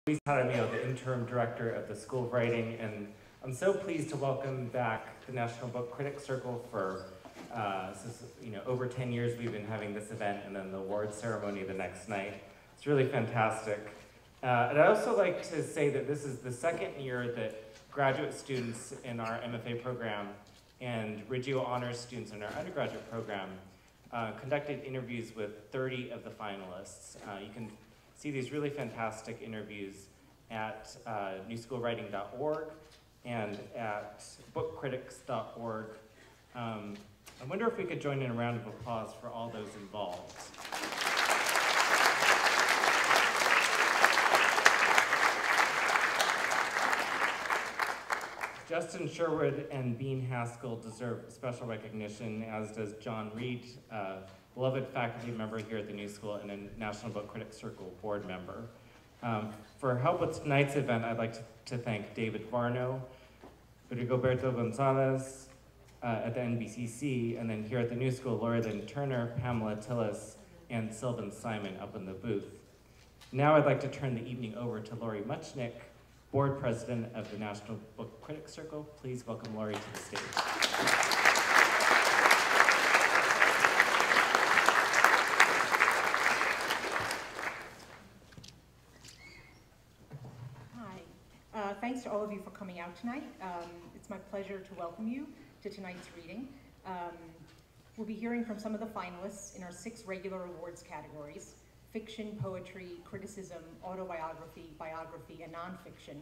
Lucie, the interim director of the School of Writing, and I'm so pleased to welcome back the National Book Critics Circle for over 10 years we've been having this event, and then the awards ceremony the next night. It's really fantastic. And I'd also like to say that this is the second year that graduate students in our MFA program and Reggio Honors students in our undergraduate program conducted interviews with 30 of the finalists. You can see these really fantastic interviews at newschoolwriting.org and at bookcritics.org. I wonder if we could join in a round of applause for all those involved. Justin Sherwood and Bean Haskell deserve special recognition, as does John Reed, a beloved faculty member here at the New School and a National Book Critics Circle board member. For help with tonight's event, I'd like to thank David Varno, Rigoberto Gonzalez at the NBCC, and then here at the New School, Lori Lynn Turner, Pamela Tillis, and Sylvan Simon up in the booth. Now I'd like to turn the evening over to Lori Muchnick, Board President of the National Book Critics Circle. Please welcome Lori to the stage. Hi. Thanks to all of you for coming out tonight. It's my pleasure to welcome you to tonight's reading. We'll be hearing from some of the finalists in our 6 regular awards categories: fiction, poetry, criticism, autobiography, biography, and nonfiction.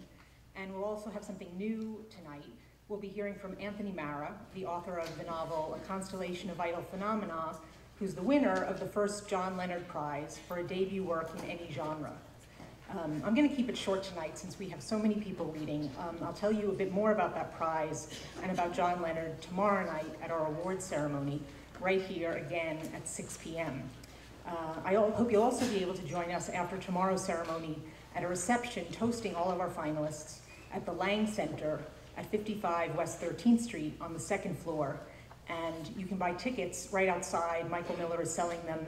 And we'll also have something new tonight. We'll be hearing from Anthony Marra, the author of the novel A Constellation of Vital Phenomena, who's the winner of the first John Leonard Prize for a debut work in any genre. I'm gonna keep it short tonight since we have so many people reading. I'll tell you a bit more about that prize and about John Leonard tomorrow night at our awards ceremony, right here again at 6 p.m. I hope you'll also be able to join us after tomorrow's ceremony at a reception toasting all of our finalists at the Lang Center at 55 West 13th Street on the 2nd floor. And you can buy tickets right outside. Michael Miller is selling them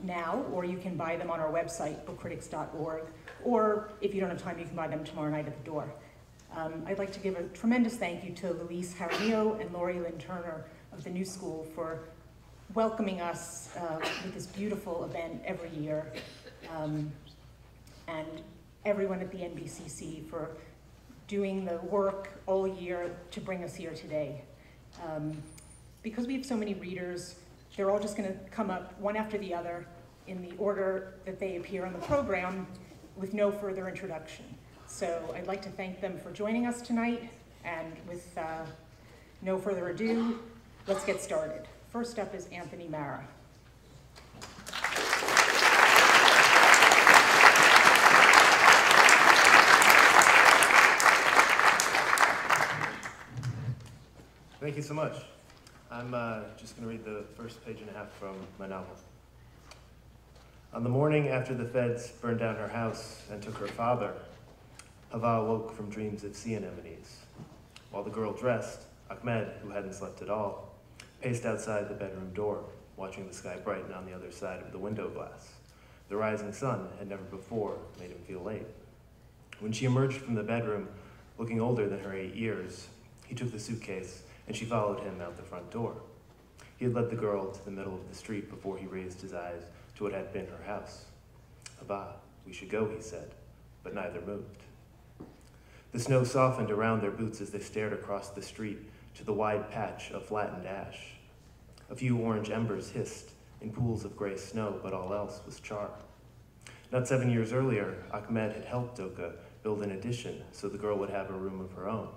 now, or you can buy them on our website, bookcritics.org, or if you don't have time, you can buy them tomorrow night at the door. I'd like to give a tremendous thank you to Luis Jaramillo and Lori Lynn Turner of the New School for welcoming us with this beautiful event every year, and everyone at the NBCC for doing the work all year to bring us here today. Because we have so many readers, they're all just gonna come up one after the other in the order that they appear on the program with no further introduction. So I'd like to thank them for joining us tonight, and with no further ado, let's get started. First up is Anthony Marra. Thank you so much. I'm just going to read the first page and a half from my novel. On the morning after the feds burned down her house and took her father, Hava awoke from dreams of sea anemones. While the girl dressed, Ahmed, who hadn't slept at all, paced outside the bedroom door, watching the sky brighten on the other side of the window glass. The rising sun had never before made him feel late. When she emerged from the bedroom, looking older than her 8 years, he took the suitcase and she followed him out the front door. He had led the girl to the middle of the street before he raised his eyes to what had been her house. "Abba, we should go," he said, but neither moved. The snow softened around their boots as they stared across the street to the wide patch of flattened ash. A few orange embers hissed in pools of gray snow, but all else was char. Not 7 years earlier, Ahmed had helped Doka build an addition so the girl would have a room of her own.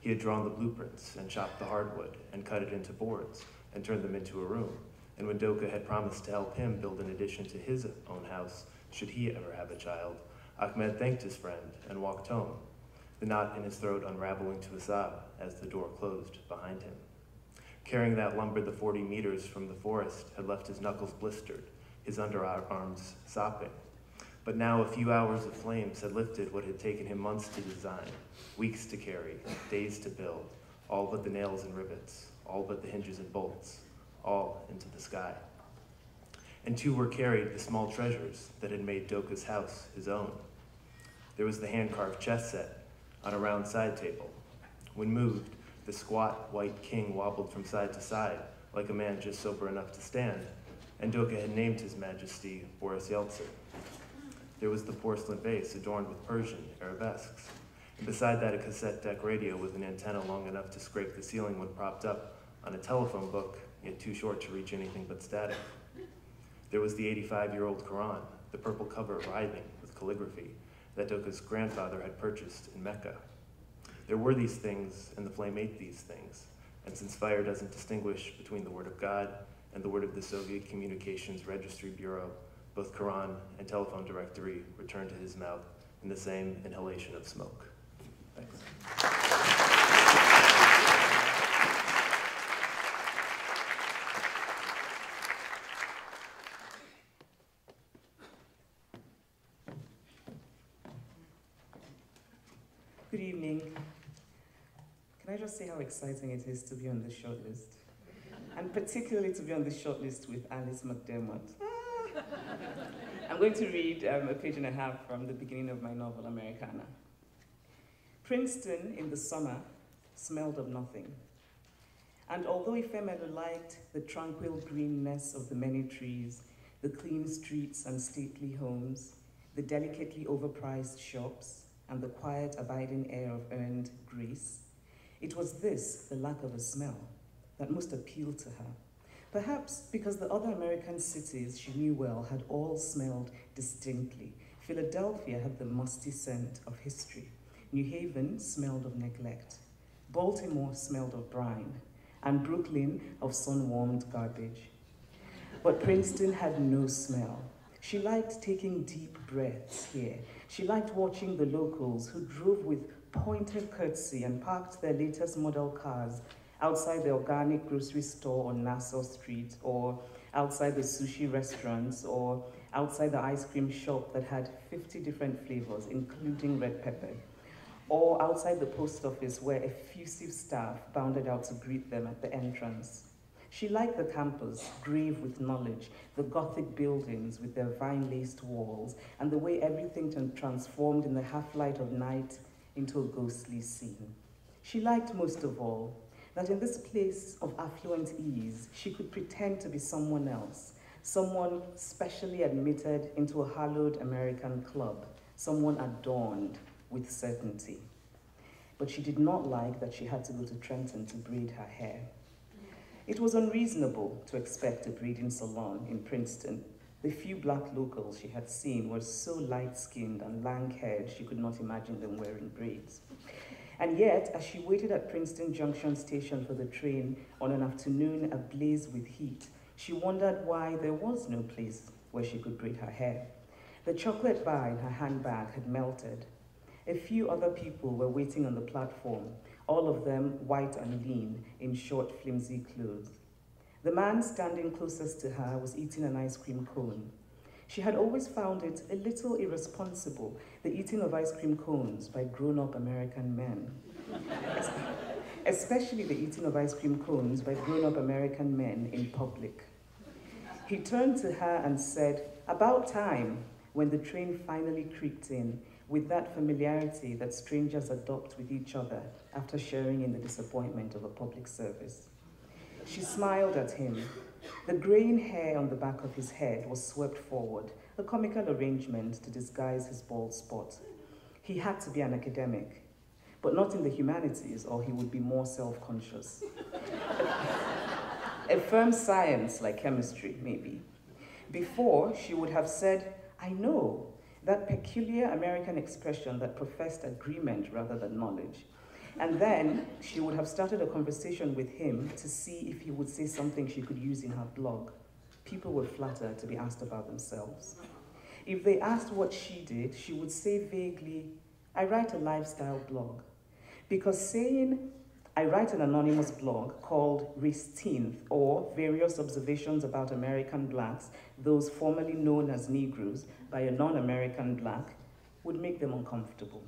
He had drawn the blueprints and chopped the hardwood and cut it into boards and turned them into a room. And when Doka had promised to help him build an addition to his own house, should he ever have a child, Ahmed thanked his friend and walked home, the knot in his throat unraveling to a sob as the door closed behind him. Carrying that lumber the 40 meters from the forest had left his knuckles blistered, his underarms sopping. But now a few hours of flames had lifted what had taken him months to design, weeks to carry, days to build, all but the nails and rivets, all but the hinges and bolts, all into the sky. And too were carried the small treasures that had made Doka's house his own. There was the hand-carved chess set on a round side table. When moved, the squat white king wobbled from side to side, like a man just sober enough to stand, and Doka had named his majesty Boris Yeltsin. There was the porcelain vase adorned with Persian arabesques, and beside that a cassette deck radio with an antenna long enough to scrape the ceiling when propped up on a telephone book, yet too short to reach anything but static. There was the 85-year-old Quran, the purple cover writhing with calligraphy that Doka's grandfather had purchased in Mecca. There were these things, and the flame ate these things, and since fire doesn't distinguish between the word of God and the word of the Soviet Communications Registry Bureau, both Quran and telephone directory returned to his mouth in the same inhalation of smoke. Thanks. Good evening. Can I just say how exciting it is to be on the shortlist? And particularly to be on the shortlist with Alice McDermott. I'm going to read a page and a half from the beginning of my novel, Americana. Princeton in the summer smelled of nothing. And although Ifemelu liked the tranquil greenness of the many trees, the clean streets and stately homes, the delicately overpriced shops, and the quiet, abiding air of earned grace, it was this, the lack of a smell, that most appealed to her. Perhaps because the other American cities she knew well had all smelled distinctly. Philadelphia had the musty scent of history. New Haven smelled of neglect. Baltimore smelled of brine, and Brooklyn of sun-warmed garbage. But Princeton had no smell. She liked taking deep breaths here. She liked watching the locals who drove with pointed courtesy and parked their latest model cars outside the organic grocery store on Nassau Street, or outside the sushi restaurants, or outside the ice cream shop that had 50 different flavors, including red pepper, or outside the post office where effusive staff bounded out to greet them at the entrance. She liked the campus, grave with knowledge, the Gothic buildings with their vine-laced walls, and the way everything transformed in the half-light of night into a ghostly scene. She liked most of all that in this place of affluent ease, she could pretend to be someone else, someone specially admitted into a hallowed American club, someone adorned with certainty. But she did not like that she had to go to Trenton to braid her hair. It was unreasonable to expect a braiding salon in Princeton. The few black locals she had seen were so light-skinned and lank-haired she could not imagine them wearing braids. And yet, as she waited at Princeton Junction Station for the train on an afternoon ablaze with heat, she wondered why there was no place where she could braid her hair. The chocolate bar in her handbag had melted. A few other people were waiting on the platform, all of them white and lean in short, flimsy clothes. The man standing closest to her was eating an ice cream cone. She had always found it a little irresponsible, the eating of ice cream cones by grown-up American men. Especially the eating of ice cream cones by grown-up American men in public. He turned to her and said, "About time," when the train finally creaked in, with that familiarity that strangers adopt with each other after sharing in the disappointment of a public service. She smiled at him. The graying hair on the back of his head was swept forward, a comical arrangement to disguise his bald spot. He had to be an academic, but not in the humanities, or he would be more self-conscious. A firm science like chemistry, maybe. Before, she would have said, "I know," that peculiar American expression that professed agreement rather than knowledge. And then she would have started a conversation with him to see if he would say something she could use in her blog. People were flattered to be asked about themselves. If they asked what she did, she would say vaguely, "I write a lifestyle blog." Because saying, "I write an anonymous blog called Risteenth," or various observations about American blacks, those formerly known as Negroes, by a non-American black, would make them uncomfortable.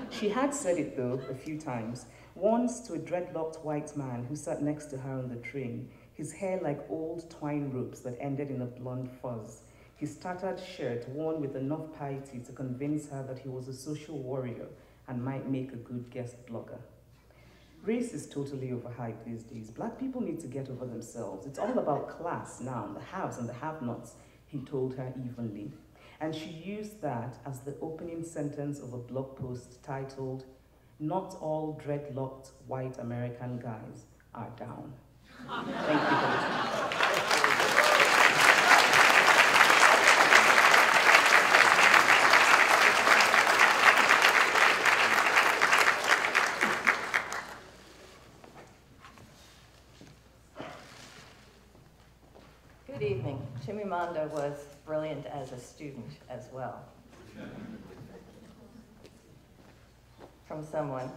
She had said it, though, a few times, once to a dreadlocked white man who sat next to her on the train, his hair like old twine ropes that ended in a blonde fuzz, his tattered shirt worn with enough piety to convince her that he was a social warrior and might make a good guest blogger. Race is totally overhyped these days. Black people need to get over themselves. It's all about class now, the haves and the have-nots, he told her evenly. And she used that as the opening sentence of a blog post titled, "Not all dreadlocked white American guys are down." Thank you for listening. Good evening. Chimamanda was brilliant as a student as well. From someone.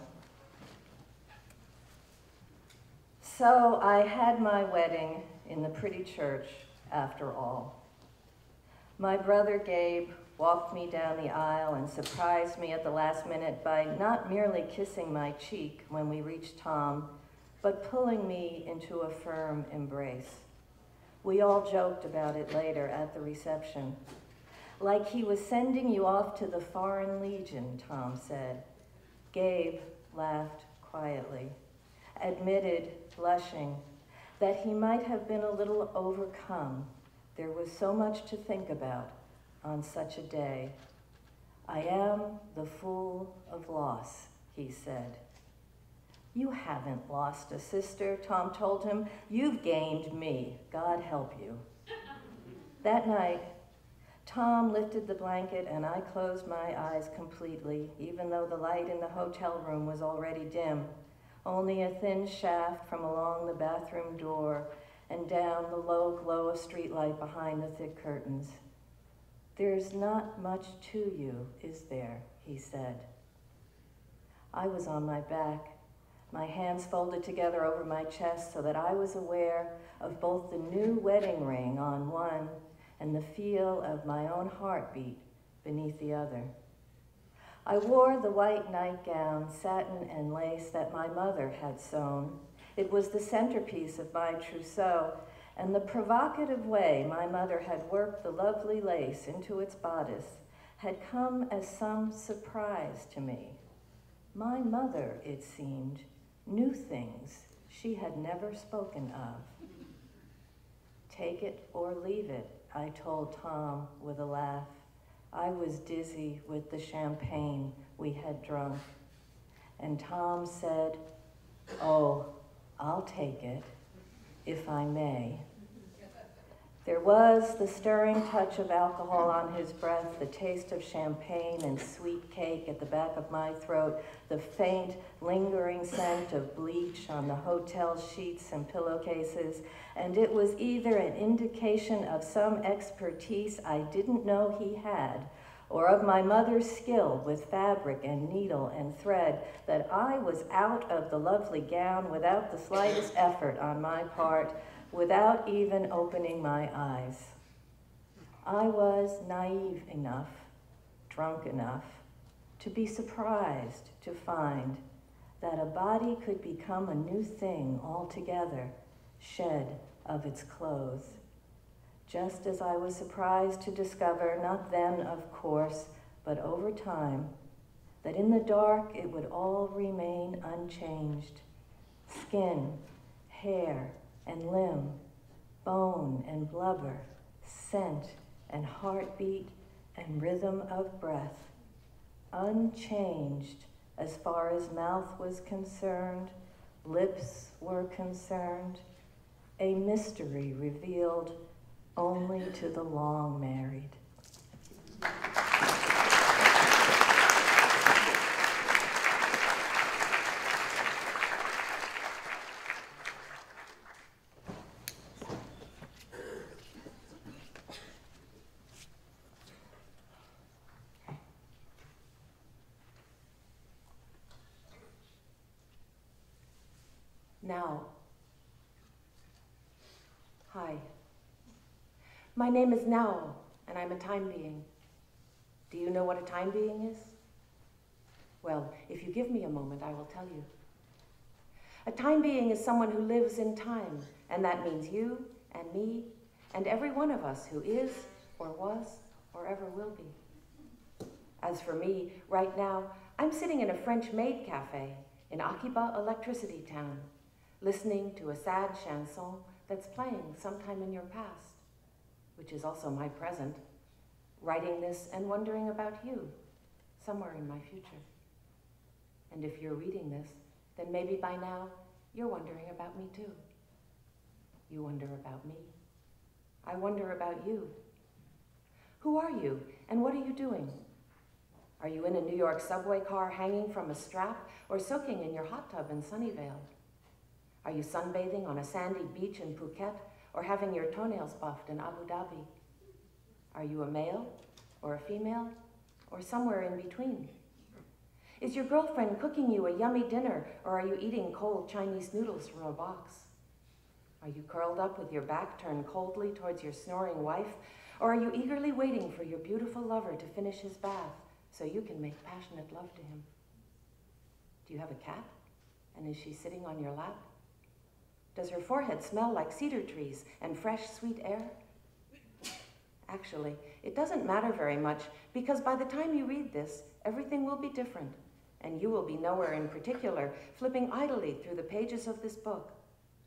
So I had my wedding in the pretty church after all. My brother Gabe walked me down the aisle and surprised me at the last minute by not merely kissing my cheek when we reached Tom, but pulling me into a firm embrace. We all joked about it later at the reception. Like he was sending you off to the Foreign Legion, Tom said. Gabe laughed quietly, admitted, blushing, that he might have been a little overcome. There was so much to think about on such a day. I am the fool of loss, he said. You haven't lost a sister, Tom told him. You've gained me. God help you. That night, Tom lifted the blanket and I closed my eyes completely, even though the light in the hotel room was already dim. Only a thin shaft from along the bathroom door and down the low glow of streetlight behind the thick curtains. There's not much to you, is there? He said. I was on my back, my hands folded together over my chest so that I was aware of both the new wedding ring on one and the feel of my own heartbeat beneath the other. I wore the white nightgown, satin and lace that my mother had sewn. It was the centerpiece of my trousseau, and the provocative way my mother had worked the lovely lace into its bodice had come as some surprise to me. My mother, it seemed, knew things she had never spoken of. Take it or leave it, I told Tom with a laugh. I was dizzy with the champagne we had drunk. And Tom said, oh, I'll take it, if I may. There was the stirring touch of alcohol on his breath, the taste of champagne and sweet cake at the back of my throat, the faint, lingering scent of bleach on the hotel sheets and pillowcases, and it was either an indication of some expertise I didn't know he had, or of my mother's skill with fabric and needle and thread, that I was out of the lovely gown without the slightest effort on my part, without even opening my eyes. I was naive enough, drunk enough, to be surprised to find that a body could become a new thing altogether, shed of its clothes. Just as I was surprised to discover, not then of course, but over time, that in the dark it would all remain unchanged. Skin, hair, and limb, bone and blubber, scent and heartbeat and rhythm of breath, unchanged as far as mouth was concerned, lips were concerned, a mystery revealed only to the long married. Now. Hi. My name is Now, and I'm a time being. Do you know what a time being is? Well, if you give me a moment, I will tell you. A time being is someone who lives in time, and that means you and me and every one of us who is or was, or ever will be. As for me, right now, I'm sitting in a French-made cafe in Akiba Electricity Town, listening to a sad chanson that's playing sometime in your past, which is also my present, writing this and wondering about you somewhere in my future. And if you're reading this, then maybe by now you're wondering about me too. You wonder about me. I wonder about you. Who are you, and what are you doing? Are you in a New York subway car hanging from a strap, or soaking in your hot tub in Sunnyvale? Are you sunbathing on a sandy beach in Phuket, or having your toenails buffed in Abu Dhabi? Are you a male, or a female, or somewhere in between? Is your girlfriend cooking you a yummy dinner, or are you eating cold Chinese noodles from a box? Are you curled up with your back turned coldly towards your snoring wife, or are you eagerly waiting for your beautiful lover to finish his bath so you can make passionate love to him? Do you have a cat? And is she sitting on your lap? Does her forehead smell like cedar trees and fresh, sweet air? Actually, it doesn't matter very much, because by the time you read this, everything will be different, and you will be nowhere in particular, flipping idly through the pages of this book,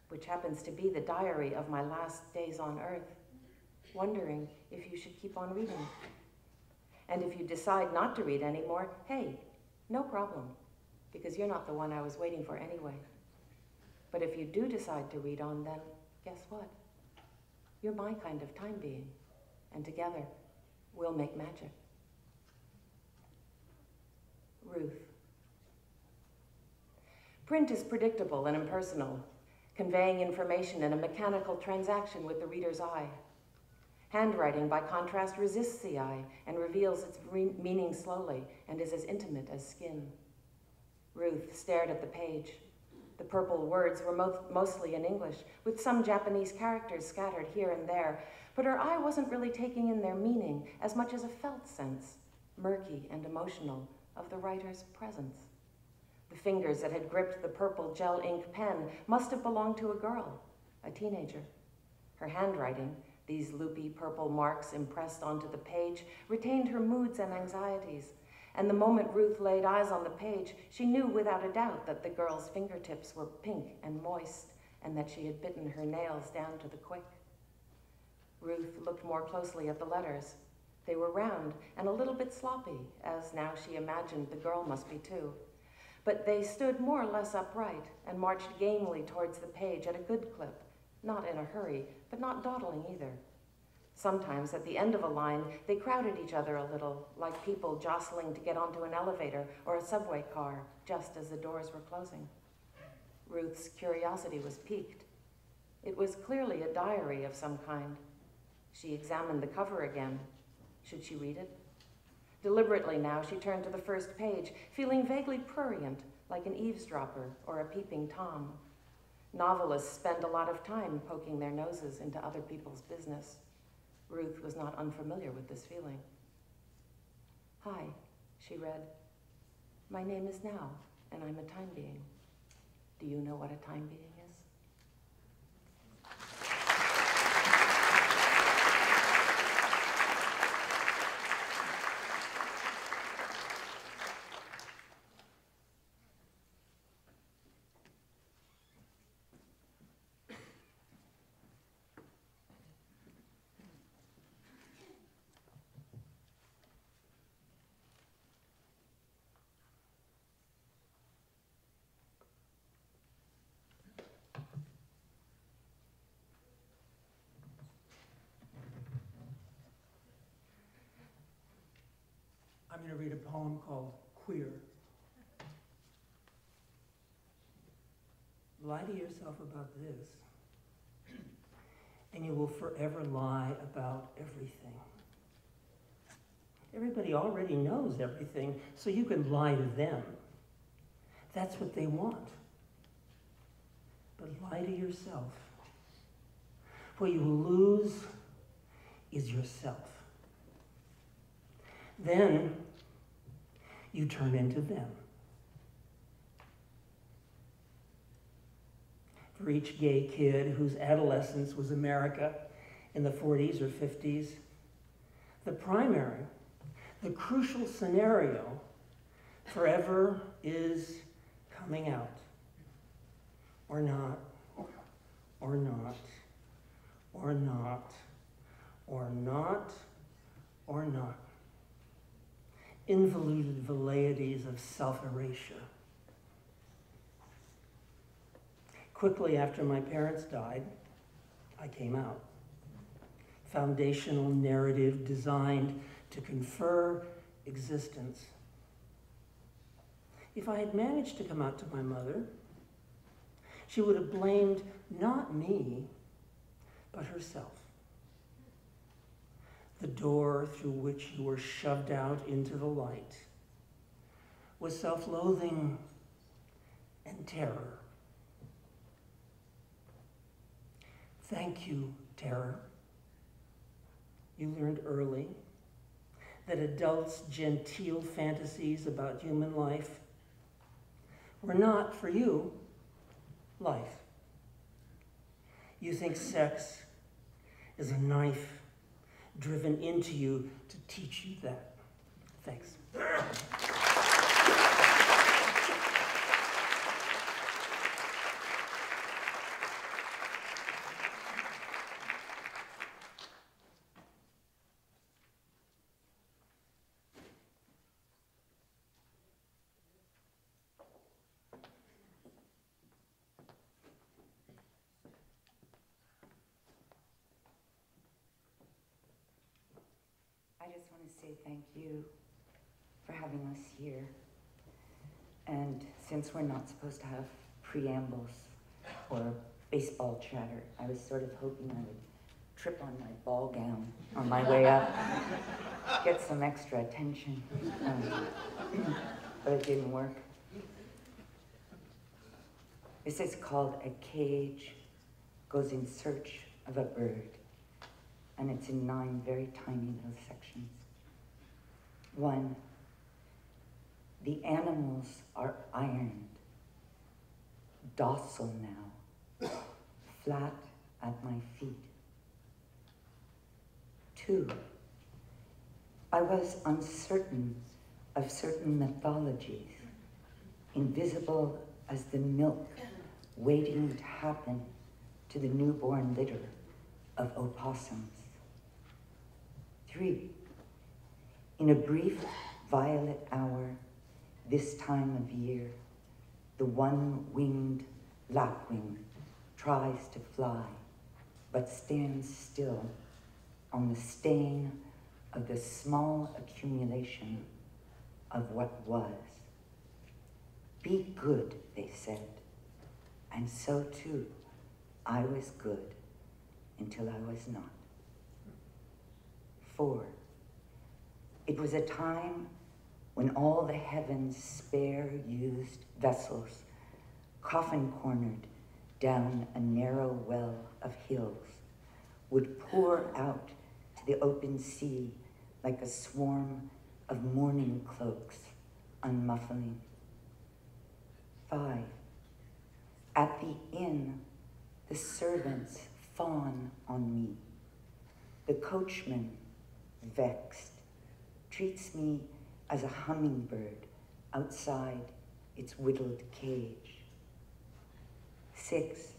which happens to be the diary of my last days on Earth, wondering if you should keep on reading. And if you decide not to read anymore, hey, no problem, because you're not the one I was waiting for anyway. But if you do decide to read on, then guess what? You're my kind of time being, and together we'll make magic. Ruth. Print is predictable and impersonal, conveying information in a mechanical transaction with the reader's eye. Handwriting, by contrast, resists the eye and reveals its meaning slowly and is as intimate as skin. Ruth stared at the page. The purple words were mostly in English, with some Japanese characters scattered here and there, but her eye wasn't really taking in their meaning as much as a felt sense, murky and emotional, of the writer's presence. The fingers that had gripped the purple gel ink pen must have belonged to a girl, a teenager. Her handwriting, these loopy purple marks impressed onto the page, retained her moods and anxieties, and the moment Ruth laid eyes on the page, she knew without a doubt that the girl's fingertips were pink and moist, and that she had bitten her nails down to the quick. Ruth looked more closely at the letters. They were round and a little bit sloppy, as now she imagined the girl must be too. But they stood more or less upright and marched gamely towards the page at a good clip, not in a hurry, but not dawdling either. Sometimes, at the end of a line, they crowded each other a little, like people jostling to get onto an elevator or a subway car, just as the doors were closing. Ruth's curiosity was piqued. It was clearly a diary of some kind. She examined the cover again. Should she read it? Deliberately now, she turned to the first page, feeling vaguely prurient, like an eavesdropper or a peeping Tom. Novelists spend a lot of time poking their noses into other people's business. Ruth was not unfamiliar with this feeling. Hi, she read. My name is Now, and I'm a time being. Do you know what a time being is? I'm going to read a poem called Queer. Lie to yourself about this, and you will forever lie about everything. Everybody already knows everything, so you can lie to them. That's what they want. But lie to yourself. What you will lose is yourself. Then you turn into them. For each gay kid whose adolescence was America in the 40s or 50s, The primary, the crucial scenario, forever is coming out. Or not, or not, or not, or not, or not. Involuted velleities of self-erasure. Quickly after my parents died, I came out. Foundational narrative designed to confer existence. If I had managed to come out to my mother, she would have blamed not me, but herself. The door through which you were shoved out into the light was self-loathing and terror. Thank you, terror. You learned early that adults' genteel fantasies about human life were not, for you, life. You think sex is a knife driven into you to teach you that. Thanks. I just want to say thank you for having us here. And since we're not supposed to have preambles or baseball chatter, I was sort of hoping I would trip on my ball gown on my way up, get some extra attention, but it didn't work. This is called A Cage Goes in Search of a Bird. And it's in 9 very tiny little sections. 1, the animals are ironed, docile now, flat at my feet. 2, I was uncertain of certain mythologies, invisible as the milk waiting to happen to the newborn litter of opossums. 3, in a brief violet hour, this time of year, the one-winged lapwing tries to fly, but stands still on the stain of the small accumulation of what was. Be good, they said, and so too, I was good until I was not. 4, it was a time when all the heavens' spare-used vessels, coffin-cornered down a narrow well of hills, would pour out to the open sea like a swarm of mourning cloaks unmuffling. 5, at the inn, the servants fawn on me. The coachman, vexed, treats me as a hummingbird outside its whittled cage. 6,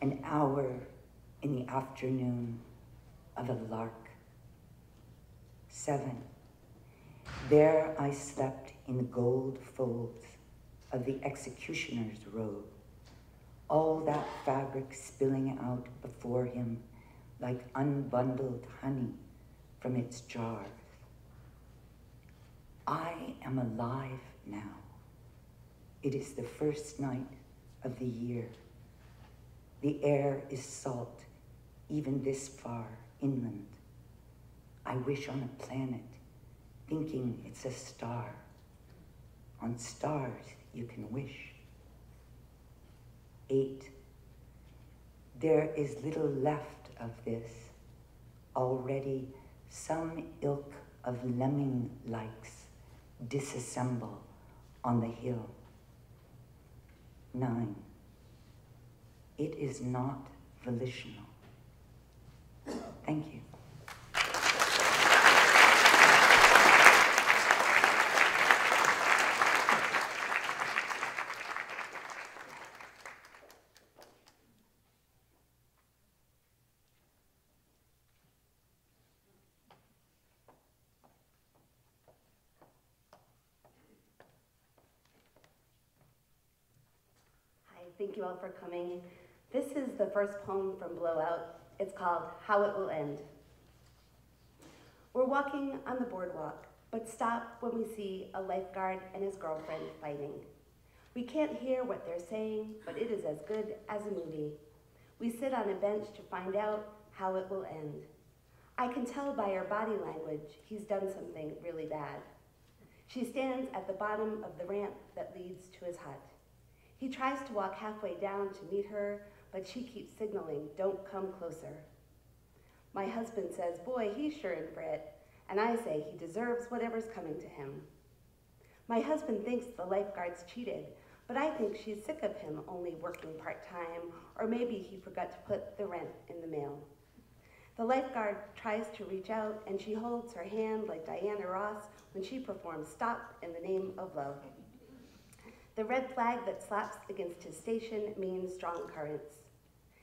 an hour in the afternoon of a lark. 7, there I slept in the gold folds of the executioner's robe, all that fabric spilling out before him like unbundled honey from its jars. I am alive now. It is the first night of the year. The air is salt, even this far inland. I wish on a planet, thinking it's a star. On stars you can wish. 8, there is little left of this. Already some ilk of lemming-likes disassemble on the hill. 9, it is not volitional. Thank you. Thank you all for coming. This is the first poem from Blowout. It's called How It Will End. We're walking on the boardwalk, but stop when we see a lifeguard and his girlfriend fighting. We can't hear what they're saying, but it is as good as a movie. We sit on a bench to find out how it will end. I can tell by her body language he's done something really bad. She stands at the bottom of the ramp that leads to his hut. He tries to walk halfway down to meet her, but she keeps signaling, "Don't come closer." My husband says, "Boy, he's sure in for it," and I say he deserves whatever's coming to him. My husband thinks the lifeguard's cheated, but I think she's sick of him only working part-time, or maybe he forgot to put the rent in the mail. The lifeguard tries to reach out, and she holds her hand like Diana Ross when she performs Stop in the Name of Love. The red flag that slaps against his station means strong currents.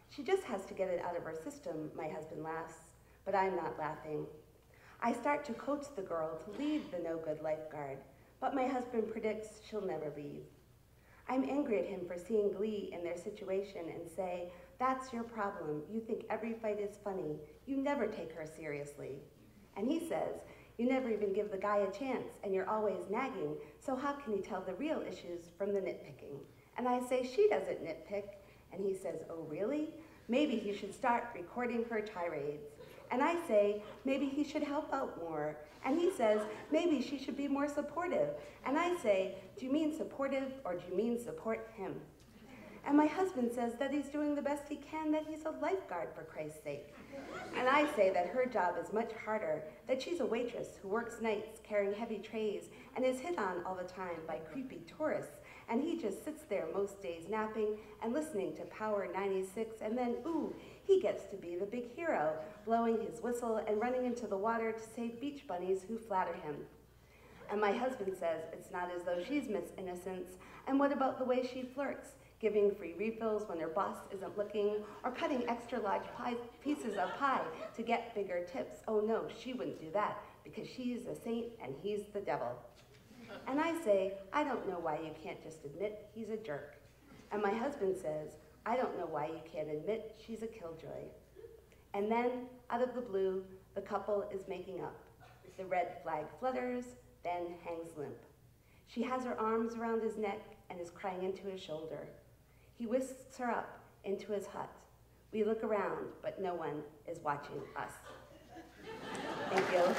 She just has to get it out of her system, my husband laughs, but I'm not laughing. I start to coach the girl to leave the no-good lifeguard, but my husband predicts she'll never leave. I'm angry at him for seeing glee in their situation and say, "That's your problem. You think every fight is funny. You never take her seriously." And he says, "You never even give the guy a chance, and you're always nagging, so how can you tell the real issues from the nitpicking?" And I say, "She doesn't nitpick." And he says, "Oh, really? Maybe he should start recording her tirades." And I say, "Maybe he should help out more." And he says, "Maybe she should be more supportive." And I say, "Do you mean supportive, or do you mean support him?" And my husband says that he's doing the best he can, that he's a lifeguard, for Christ's sake. And I say that her job is much harder, that she's a waitress who works nights carrying heavy trays and is hit on all the time by creepy tourists, and he just sits there most days napping and listening to Power 96, and then, ooh, he gets to be the big hero, blowing his whistle and running into the water to save beach bunnies who flatter him. And my husband says it's not as though she's Miss Innocence, and what about the way she flirts? Giving free refills when her boss isn't looking, or cutting extra large pieces of pie to get bigger tips. Oh no, she wouldn't do that, because she's a saint and he's the devil. And I say, "I don't know why you can't just admit he's a jerk." And my husband says, "I don't know why you can't admit she's a killjoy." And then, out of the blue, the couple is making up. The red flag flutters, then hangs limp. She has her arms around his neck and is crying into his shoulder. He whisks her up into his hut. We look around, but no one is watching us. Thank you.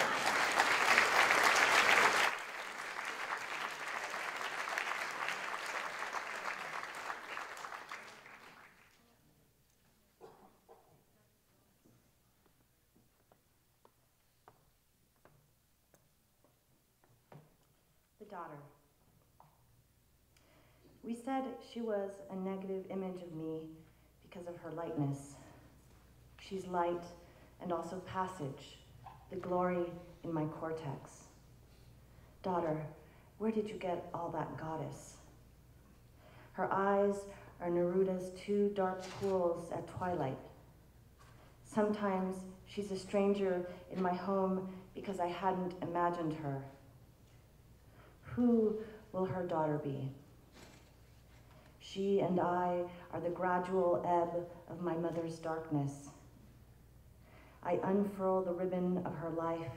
The daughter. We said she was a negative image of me because of her lightness. She's light and also passage, the glory in my cortex. Daughter, where did you get all that goddess? Her eyes are Neruda's two dark pools at twilight. Sometimes she's a stranger in my home because I hadn't imagined her. Who will her daughter be? She and I are the gradual ebb of my mother's darkness. I unfurl the ribbon of her life,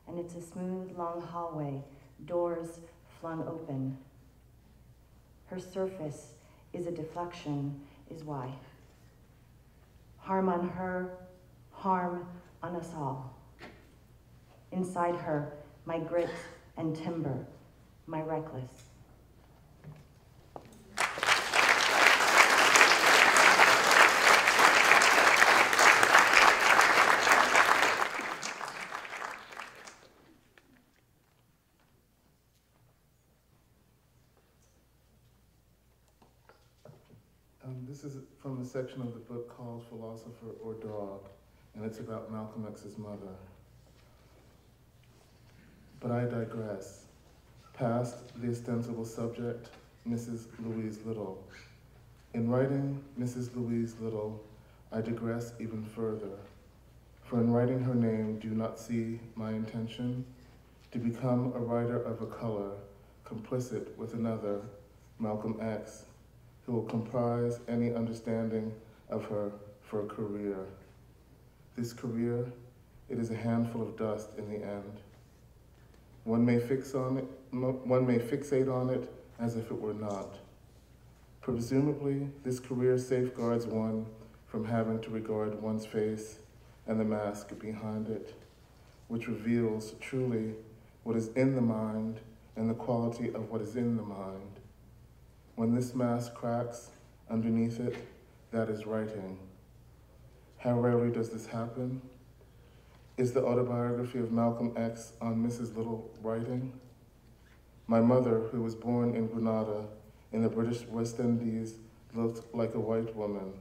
and it's a smooth, long hallway, doors flung open. Her surface is a deflection, is why. Harm on her, harm on us all. Inside her, my grit and timber, my reckless. This is from the section of the book called Philosopher or Dog, and it's about Malcolm X's mother. But I digress. Past the ostensible subject, Mrs. Louise Little. In writing Mrs. Louise Little, I digress even further. For in writing her name, do you not see my intention? To become a writer of a color, complicit with another, Malcolm X, who will comprise any understanding of her for a career. This career, it is a handful of dust in the end. One may fixate on it as if it were not. Presumably, this career safeguards one from having to regard one's face and the mask behind it, which reveals truly what is in the mind and the quality of what is in the mind. When this mask cracks underneath it, that is writing. How rarely does this happen? Is the autobiography of Malcolm X on Mrs. Little writing? My mother, who was born in Grenada in the British West Indies, looked like a white woman.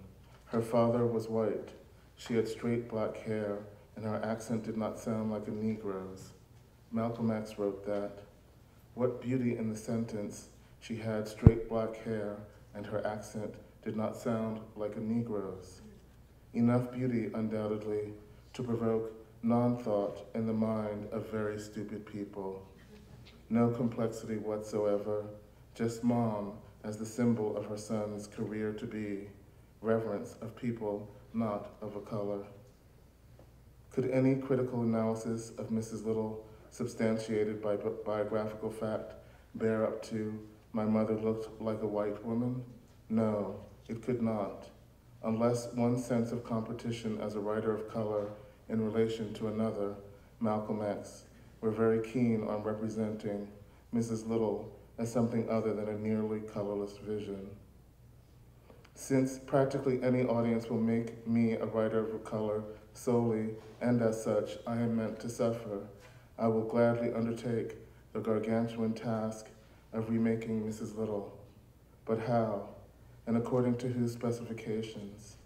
Her father was white. She had straight black hair, and her accent did not sound like a Negro's. Malcolm X wrote that. What beauty in the sentence, she had straight black hair, and her accent did not sound like a Negro's. Enough beauty, undoubtedly, to provoke non-thought in the mind of very stupid people. No complexity whatsoever, just mom as the symbol of her son's career to be, reverence of people not of a color. Could any critical analysis of Mrs. Little, substantiated by biographical fact, bear up to my mother looked like a white woman? No, it could not, unless one sense of competition as a writer of color in relation to another, Malcolm X, were very keen on representing Mrs. Little as something other than a nearly colorless vision. Since practically any audience will make me a writer of color solely, and as such I am meant to suffer, I will gladly undertake the gargantuan task of remaking Mrs. Little. But how, and according to whose specifications?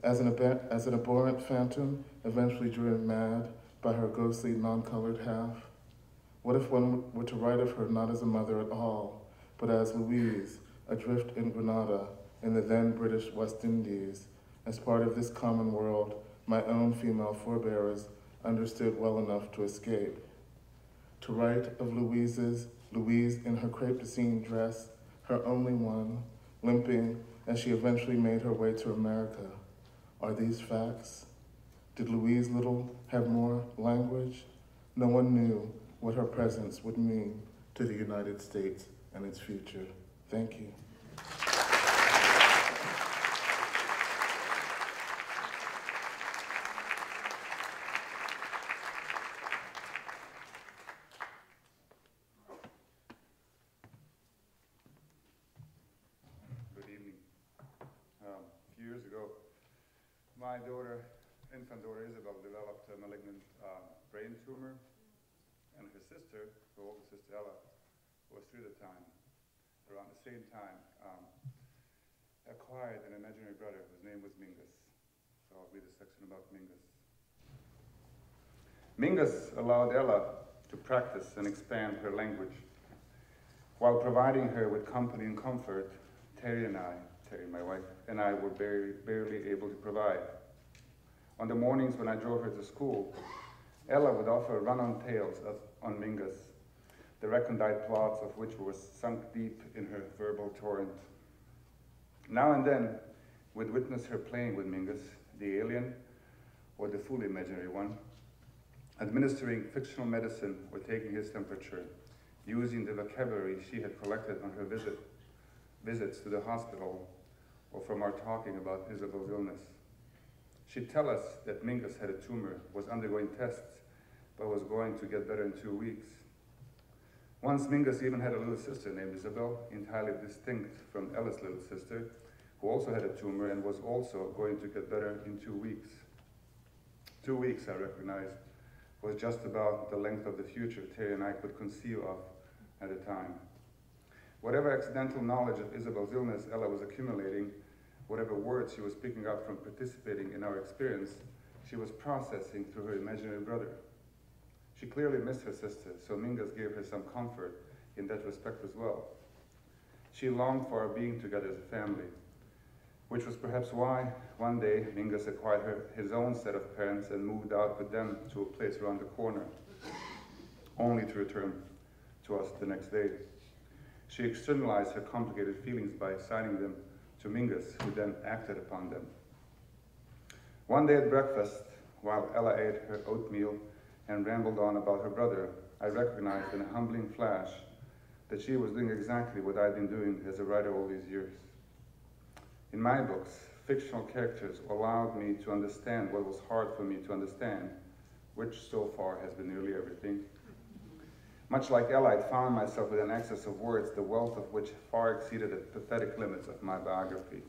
As an abhorrent phantom eventually driven mad by her ghostly non-colored half? What if one were to write of her not as a mother at all, but as Louise, adrift in Grenada, in the then British West Indies, as part of this common world my own female forebears understood well enough to escape? To write of Louise in her crepe de chine dress, her only one, limping as she eventually made her way to America. Are these facts? Did Louise Little have more language? No one knew what her presence would mean to the United States and its future. Thank you. Good evening. A few years ago, my infant daughter Isabel, developed a malignant brain tumor, and her sister, her older sister Ella, who was 3 at the time, around the same time, acquired an imaginary brother whose name was Mingus. So I'll read a section about Mingus. Mingus allowed Ella to practice and expand her language. While providing her with company and comfort, Terry, my wife, and I were barely able to provide. On the mornings when I drove her to school, Ella would offer run-on tales on Mingus, the recondite plots of which were sunk deep in her verbal torrent. Now and then, we'd witness her playing with Mingus, the alien, or the fully imaginary one, administering fictional medicine or taking his temperature, using the vocabulary she had collected on her visits to the hospital or from our talking about Isabel's illness. She'd tell us that Mingus had a tumor, was undergoing tests, but was going to get better in 2 weeks. Once Mingus even had a little sister named Isabel, entirely distinct from Ella's little sister, who also had a tumor and was also going to get better in 2 weeks. 2 weeks, I recognized, was just about the length of the future Terry and I could conceive of at the time. Whatever accidental knowledge of Isabel's illness Ella was accumulating, whatever words she was picking up from participating in our experience, she was processing through her imaginary brother. She clearly missed her sister, so Mingus gave her some comfort in that respect as well. She longed for our being together as a family, which was perhaps why one day Mingus acquired his own set of parents and moved out with them to a place around the corner, only to return to us the next day. She externalized her complicated feelings by assigning them to Mingus, who then acted upon them. One day at breakfast, while Ella ate her oatmeal and rambled on about her brother, I recognized in a humbling flash that she was doing exactly what I'd been doing as a writer all these years. In my books, fictional characters allowed me to understand what was hard for me to understand, which so far has been nearly everything. Much like Ella, I found myself with an excess of words, the wealth of which far exceeded the pathetic limits of my biography.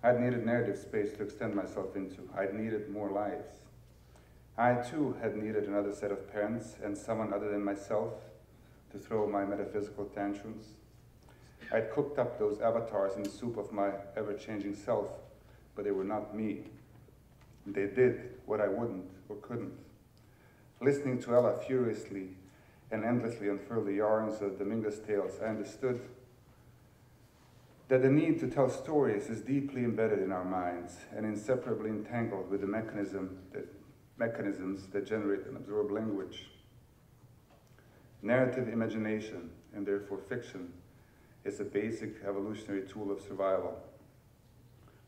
I'd needed narrative space to extend myself into. I'd needed more lives. I too had needed another set of parents and someone other than myself to throw my metaphysical tantrums. I'd cooked up those avatars in the soup of my ever-changing self, but they were not me. They did what I wouldn't or couldn't. Listening to Ella furiously and endlessly unfurl the yarns of the Mingus tales, I understood that the need to tell stories is deeply embedded in our minds and inseparably entangled with the mechanisms that generate and absorb language. Narrative imagination, and therefore fiction, is a basic evolutionary tool of survival.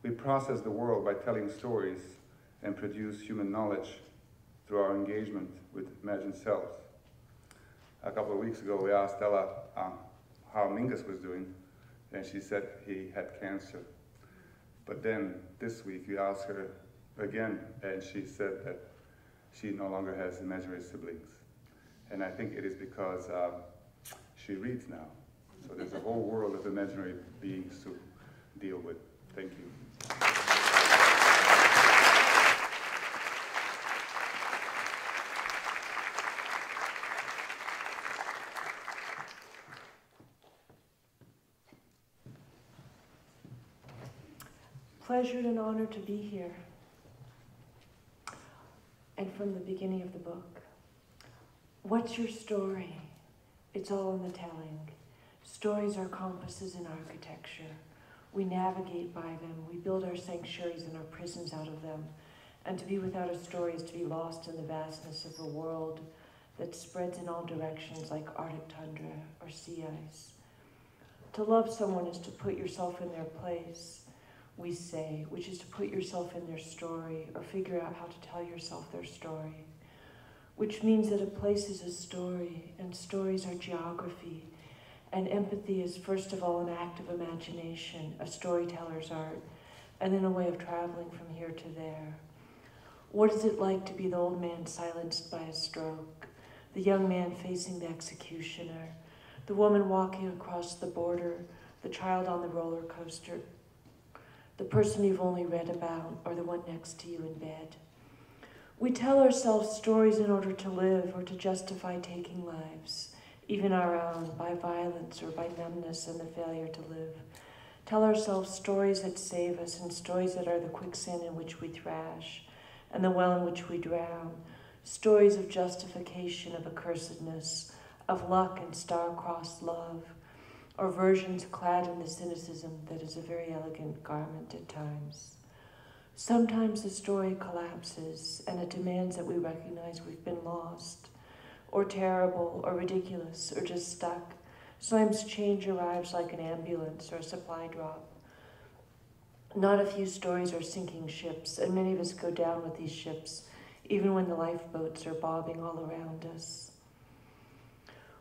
We process the world by telling stories and produce human knowledge through our engagement with imagined selves. A couple of weeks ago, we asked Ella how Mingus was doing, and she said he had cancer. But then this week, we asked her again, and she said that she no longer has imaginary siblings. And I think it is because she reads now. So there's a whole world of imaginary beings to deal with. Thank you. Pleasure and honor to be here. And from the beginning of the book. What's your story? It's all in the telling. Stories are compasses in architecture. We navigate by them. We build our sanctuaries and our prisons out of them. And to be without a story is to be lost in the vastness of a world that spreads in all directions like Arctic tundra or sea ice. To love someone is to put yourself in their place, we say, which is to put yourself in their story or figure out how to tell yourself their story, which means that a place is a story and stories are geography, and empathy is first of all an act of imagination, a storyteller's art, and then a way of traveling from here to there. What is it like to be the old man silenced by a stroke, the young man facing the executioner, the woman walking across the border, the child on the roller coaster, the person you've only read about, or the one next to you in bed? We tell ourselves stories in order to live or to justify taking lives, even our own, by violence or by numbness and the failure to live. Tell ourselves stories that save us and stories that are the quicksand in which we thrash and the well in which we drown, stories of justification, of accursedness, of luck and star-crossed love, or versions clad in the cynicism that is a very elegant garment at times. Sometimes the story collapses and it demands that we recognize we've been lost, or terrible, or ridiculous, or just stuck. Sometimes change arrives like an ambulance or a supply drop. Not a few stories are sinking ships, and many of us go down with these ships, even when the lifeboats are bobbing all around us.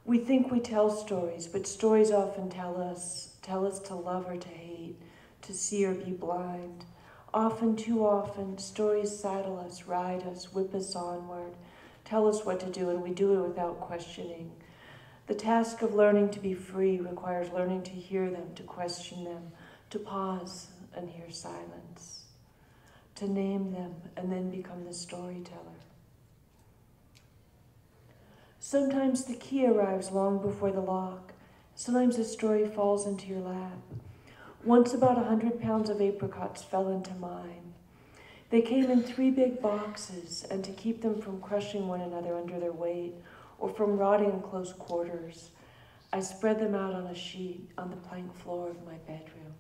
We think we tell stories, but stories often tell us to love or to hate, to see or be blind. Often, too often, stories saddle us, ride us, whip us onward, tell us what to do, and we do it without questioning. The task of learning to be free requires learning to hear them, to question them, to pause and hear silence, to name them and then become the storyteller. Sometimes the key arrives long before the lock. Sometimes a story falls into your lap. Once about 100 pounds of apricots fell into mine. They came in 3 big boxes, and to keep them from crushing one another under their weight or from rotting in close quarters, I spread them out on a sheet on the plank floor of my bedroom.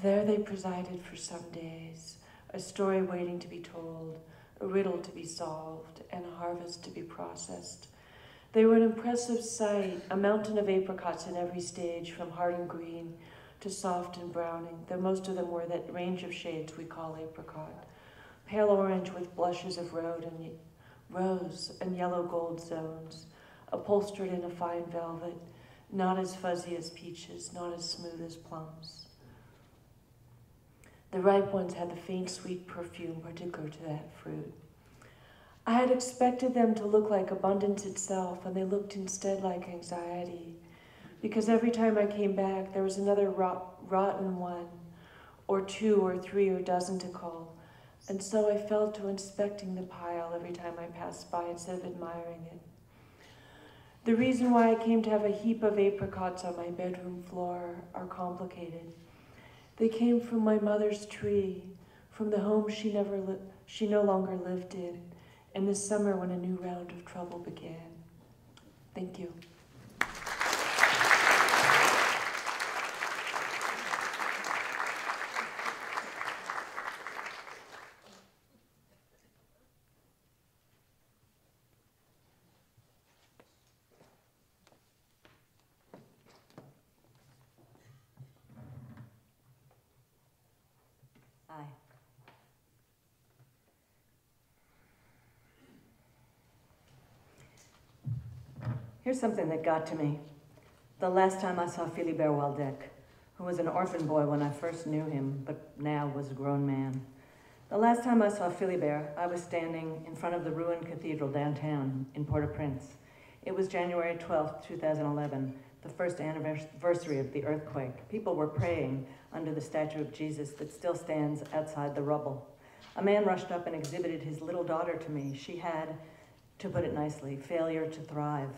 There they presided for some days, a story waiting to be told, a riddle to be solved, and a harvest to be processed. They were an impressive sight, a mountain of apricots in every stage, from hard and green to soft and browning, though most of them were that range of shades we call apricot. Pale orange with blushes of rose and yellow gold zones, upholstered in a fine velvet, not as fuzzy as peaches, not as smooth as plums. The ripe ones had the faint, sweet perfume particular to that fruit. I had expected them to look like abundance itself, and they looked instead like anxiety, because every time I came back, there was another rotten one, or two or three or dozen to cull, and so I fell to inspecting the pile every time I passed by instead of admiring it. The reason why I came to have a heap of apricots on my bedroom floor are complicated. They came from my mother's tree, from the home she no longer lived in this summer when a new round of trouble began. Thank you. Here's something that got to me. The last time I saw Philibert Waldeck, who was an orphan boy when I first knew him, but now was a grown man. The last time I saw Philibert, I was standing in front of the ruined cathedral downtown in Port-au-Prince. It was January 12th, 2011, the first anniversary of the earthquake. People were praying under the statue of Jesus that still stands outside the rubble. A man rushed up and exhibited his little daughter to me. She had, to put it nicely, failure to thrive.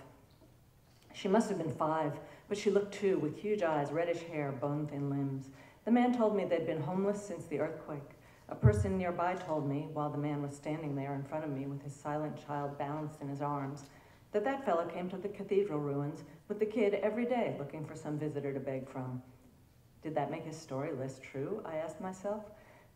She must have been 5, but she looked 2, with huge eyes, reddish hair, bone-thin limbs. The man told me they'd been homeless since the earthquake. A person nearby told me, while the man was standing there in front of me with his silent child balanced in his arms, that fellow came to the cathedral ruins with the kid every day looking for some visitor to beg from. Did that make his story less true? I asked myself.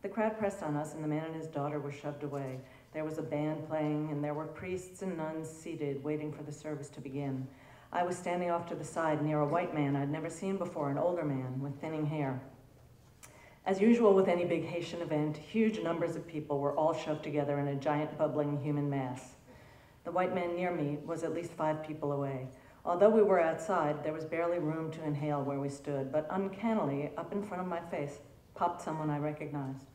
The crowd pressed on us, and the man and his daughter were shoved away. There was a band playing, and there were priests and nuns seated, waiting for the service to begin. I was standing off to the side near a white man I'd never seen before, an older man with thinning hair. As usual with any big Haitian event, huge numbers of people were all shoved together in a giant bubbling human mass. The white man near me was at least 5 people away. Although we were outside, there was barely room to inhale where we stood, but uncannily, up in front of my face, popped someone I recognized.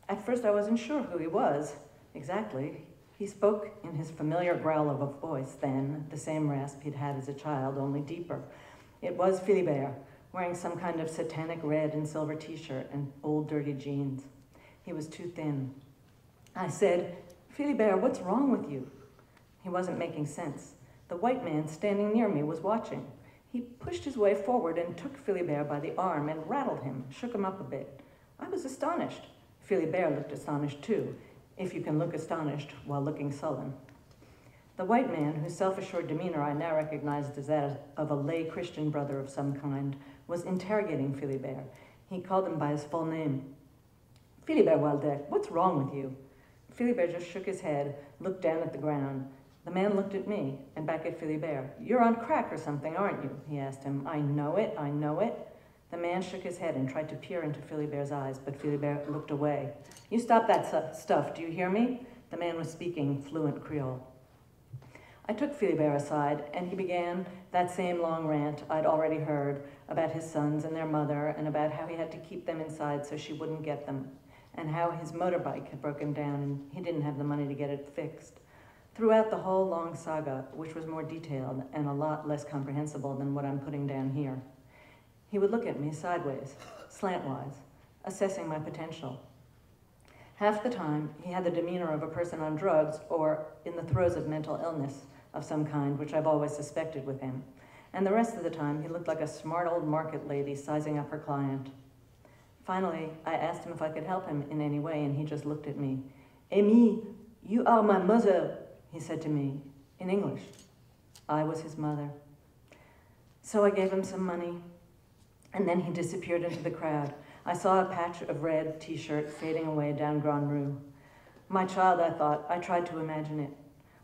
At first I wasn't sure who he was, exactly. He spoke in his familiar growl of a voice then, the same rasp he'd had as a child, only deeper. It was Philibert, wearing some kind of satanic red and silver t-shirt and old dirty jeans. He was too thin. I said, "Philibert, what's wrong with you?" He wasn't making sense. The white man standing near me was watching. He pushed his way forward and took Philibert by the arm and rattled him, shook him up a bit. I was astonished. Philibert looked astonished too, if you can look astonished while looking sullen. The white man, whose self-assured demeanor I now recognized as that of a lay Christian brother of some kind, was interrogating Philibert. He called him by his full name. "Philibert Waldeck, what's wrong with you?" Philibert just shook his head, looked down at the ground. The man looked at me and back at Philibert. "You're on crack or something, aren't you?" he asked him. "I know it, I know it." The man shook his head and tried to peer into Philibert's eyes, but Philibert looked away. "You stop that stuff, do you hear me?" The man was speaking fluent Creole. I took Philibert aside, and he began that same long rant I'd already heard about his sons and their mother, and about how he had to keep them inside so she wouldn't get them, and how his motorbike had broken down and he didn't have the money to get it fixed. Throughout the whole long saga, which was more detailed and a lot less comprehensible than what I'm putting down here, he would look at me sideways, slantwise, assessing my potential. Half the time, he had the demeanor of a person on drugs or in the throes of mental illness of some kind, which I've always suspected with him. And the rest of the time, he looked like a smart old market lady sizing up her client. Finally, I asked him if I could help him in any way, and he just looked at me. "Amy, you are my mother," he said to me, in English. I was his mother. So I gave him some money, and then he disappeared into the crowd. I saw a patch of red t-shirt fading away down Grand Rue. My child, I thought. I tried to imagine it.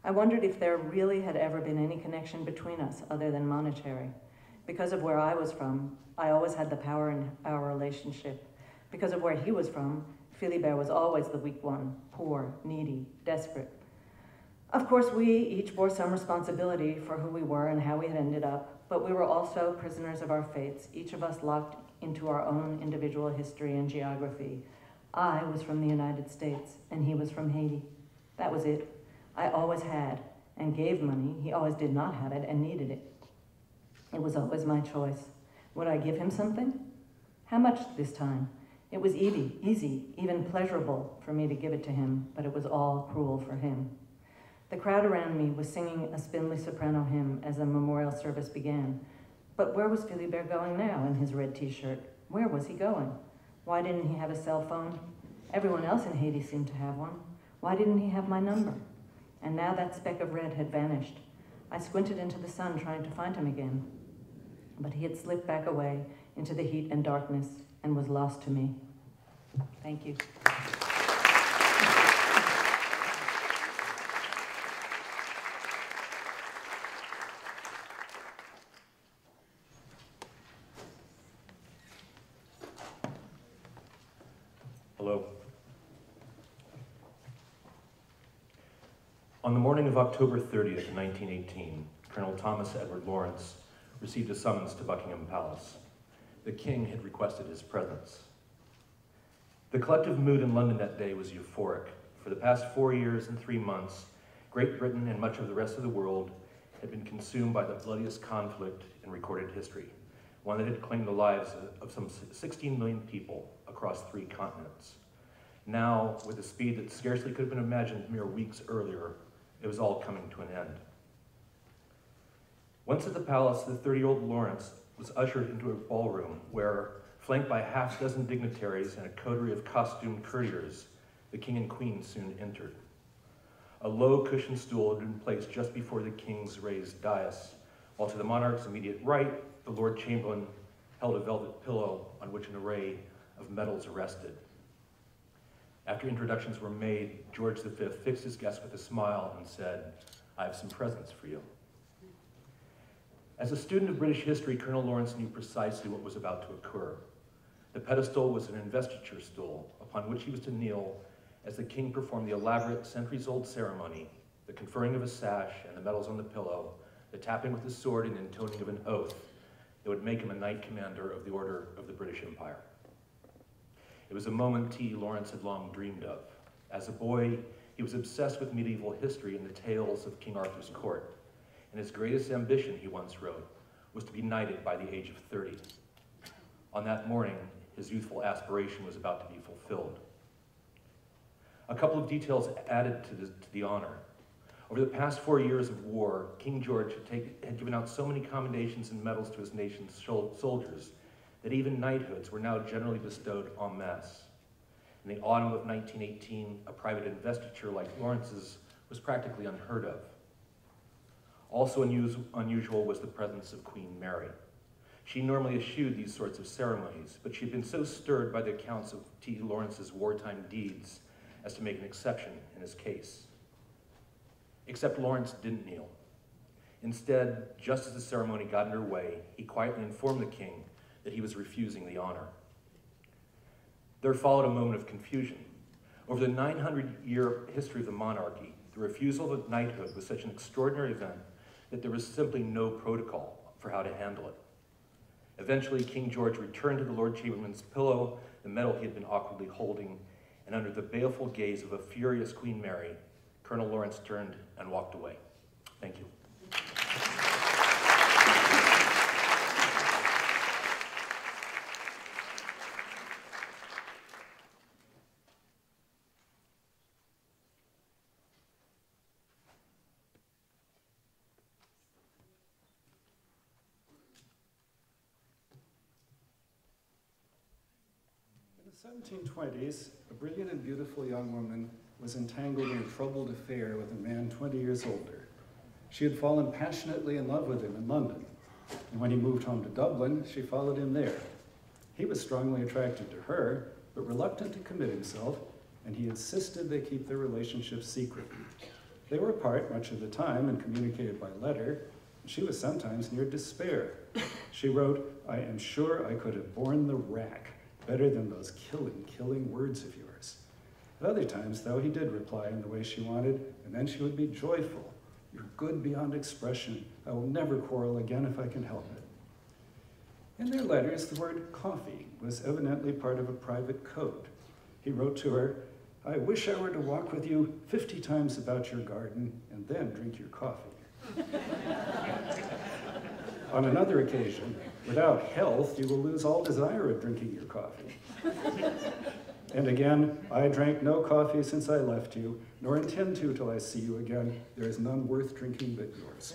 I wondered if there really had ever been any connection between us other than monetary. Because of where I was from, I always had the power in our relationship. Because of where he was from, Philibert was always the weak one, poor, needy, desperate. Of course, we each bore some responsibility for who we were and how we had ended up, but we were also prisoners of our fates, each of us locked into our own individual history and geography. I was from the United States, and he was from Haiti. That was it. I always had and gave money. He always did not have it and needed it. It was always my choice. Would I give him something? How much this time? It was easy, even pleasurable for me to give it to him, but it was all cruel for him. The crowd around me was singing a spindly soprano hymn as the memorial service began. But where was Philibert going now in his red t-shirt? Where was he going? Why didn't he have a cell phone? Everyone else in Haiti seemed to have one. Why didn't he have my number? And now that speck of red had vanished. I squinted into the sun trying to find him again. But he had slipped back away into the heat and darkness and was lost to me. Thank you. Hello. On the morning of October 30th, 1918, Colonel Thomas Edward Lawrence received a summons to Buckingham Palace. The king had requested his presence. The collective mood in London that day was euphoric. For the past 4 years and 3 months, Great Britain and much of the rest of the world had been consumed by the bloodiest conflict in recorded history, one that had claimed the lives of some 16 million people across 3 continents. Now, with a speed that scarcely could have been imagined mere weeks earlier, it was all coming to an end. Once at the palace, the 30-year-old Lawrence was ushered into a ballroom where, flanked by half a dozen dignitaries and a coterie of costumed courtiers, the king and queen soon entered. A low cushioned stool had been placed just before the king's raised dais, while to the monarch's immediate right, the Lord Chamberlain held a velvet pillow on which an array of medals rested. After introductions were made, George V fixed his guest with a smile and said, "I have some presents for you." As a student of British history, Colonel Lawrence knew precisely what was about to occur. The pedestal was an investiture stool upon which he was to kneel as the king performed the elaborate centuries-old ceremony, the conferring of a sash and the medals on the pillow, the tapping with his sword and intoning of an oath that would make him a knight commander of the Order of the British Empire. It was a moment T. Lawrence had long dreamed of. As a boy, he was obsessed with medieval history and the tales of King Arthur's court, and his greatest ambition, he once wrote, was to be knighted by the age of 30. On that morning, his youthful aspiration was about to be fulfilled. A couple of details added to the honor. Over the past 4 years of war, King George had given out so many commendations and medals to his nation's soldiers that even knighthoods were now generally bestowed en masse. In the autumn of 1918, a private investiture like Lawrence's was practically unheard of. Also unusual was the presence of Queen Mary. She normally eschewed these sorts of ceremonies, but she had been so stirred by the accounts of T. Lawrence's wartime deeds as to make an exception in his case. Except Lawrence didn't kneel. Instead, just as the ceremony got underway, he quietly informed the king that he was refusing the honor. There followed a moment of confusion. Over the 900-year history of the monarchy, the refusal of knighthood was such an extraordinary event that there was simply no protocol for how to handle it. Eventually, King George returned to the Lord Chamberlain's pillow the medal he had been awkwardly holding, and under the baleful gaze of a furious Queen Mary, Colonel Lawrence turned and walked away. Thank you. In the 1720s, a brilliant and beautiful young woman was entangled in a troubled affair with a man 20 years older. She had fallen passionately in love with him in London, and when he moved home to Dublin, she followed him there. He was strongly attracted to her, but reluctant to commit himself, and he insisted they keep their relationship secret. They were apart much of the time and communicated by letter. She was sometimes near despair. She wrote, "I am sure I could have borne the rack better than those killing words of yours." At other times, though, he did reply in the way she wanted, and then she would be joyful. "You're good beyond expression. I will never quarrel again if I can help it." In their letters, the word coffee was evidently part of a private code. He wrote to her, "I wish I were to walk with you 50 times about your garden and then drink your coffee." On another occasion, "Without health, you will lose all desire of drinking your coffee." And again, "I drank no coffee since I left you, nor intend to till I see you again. There is none worth drinking but yours."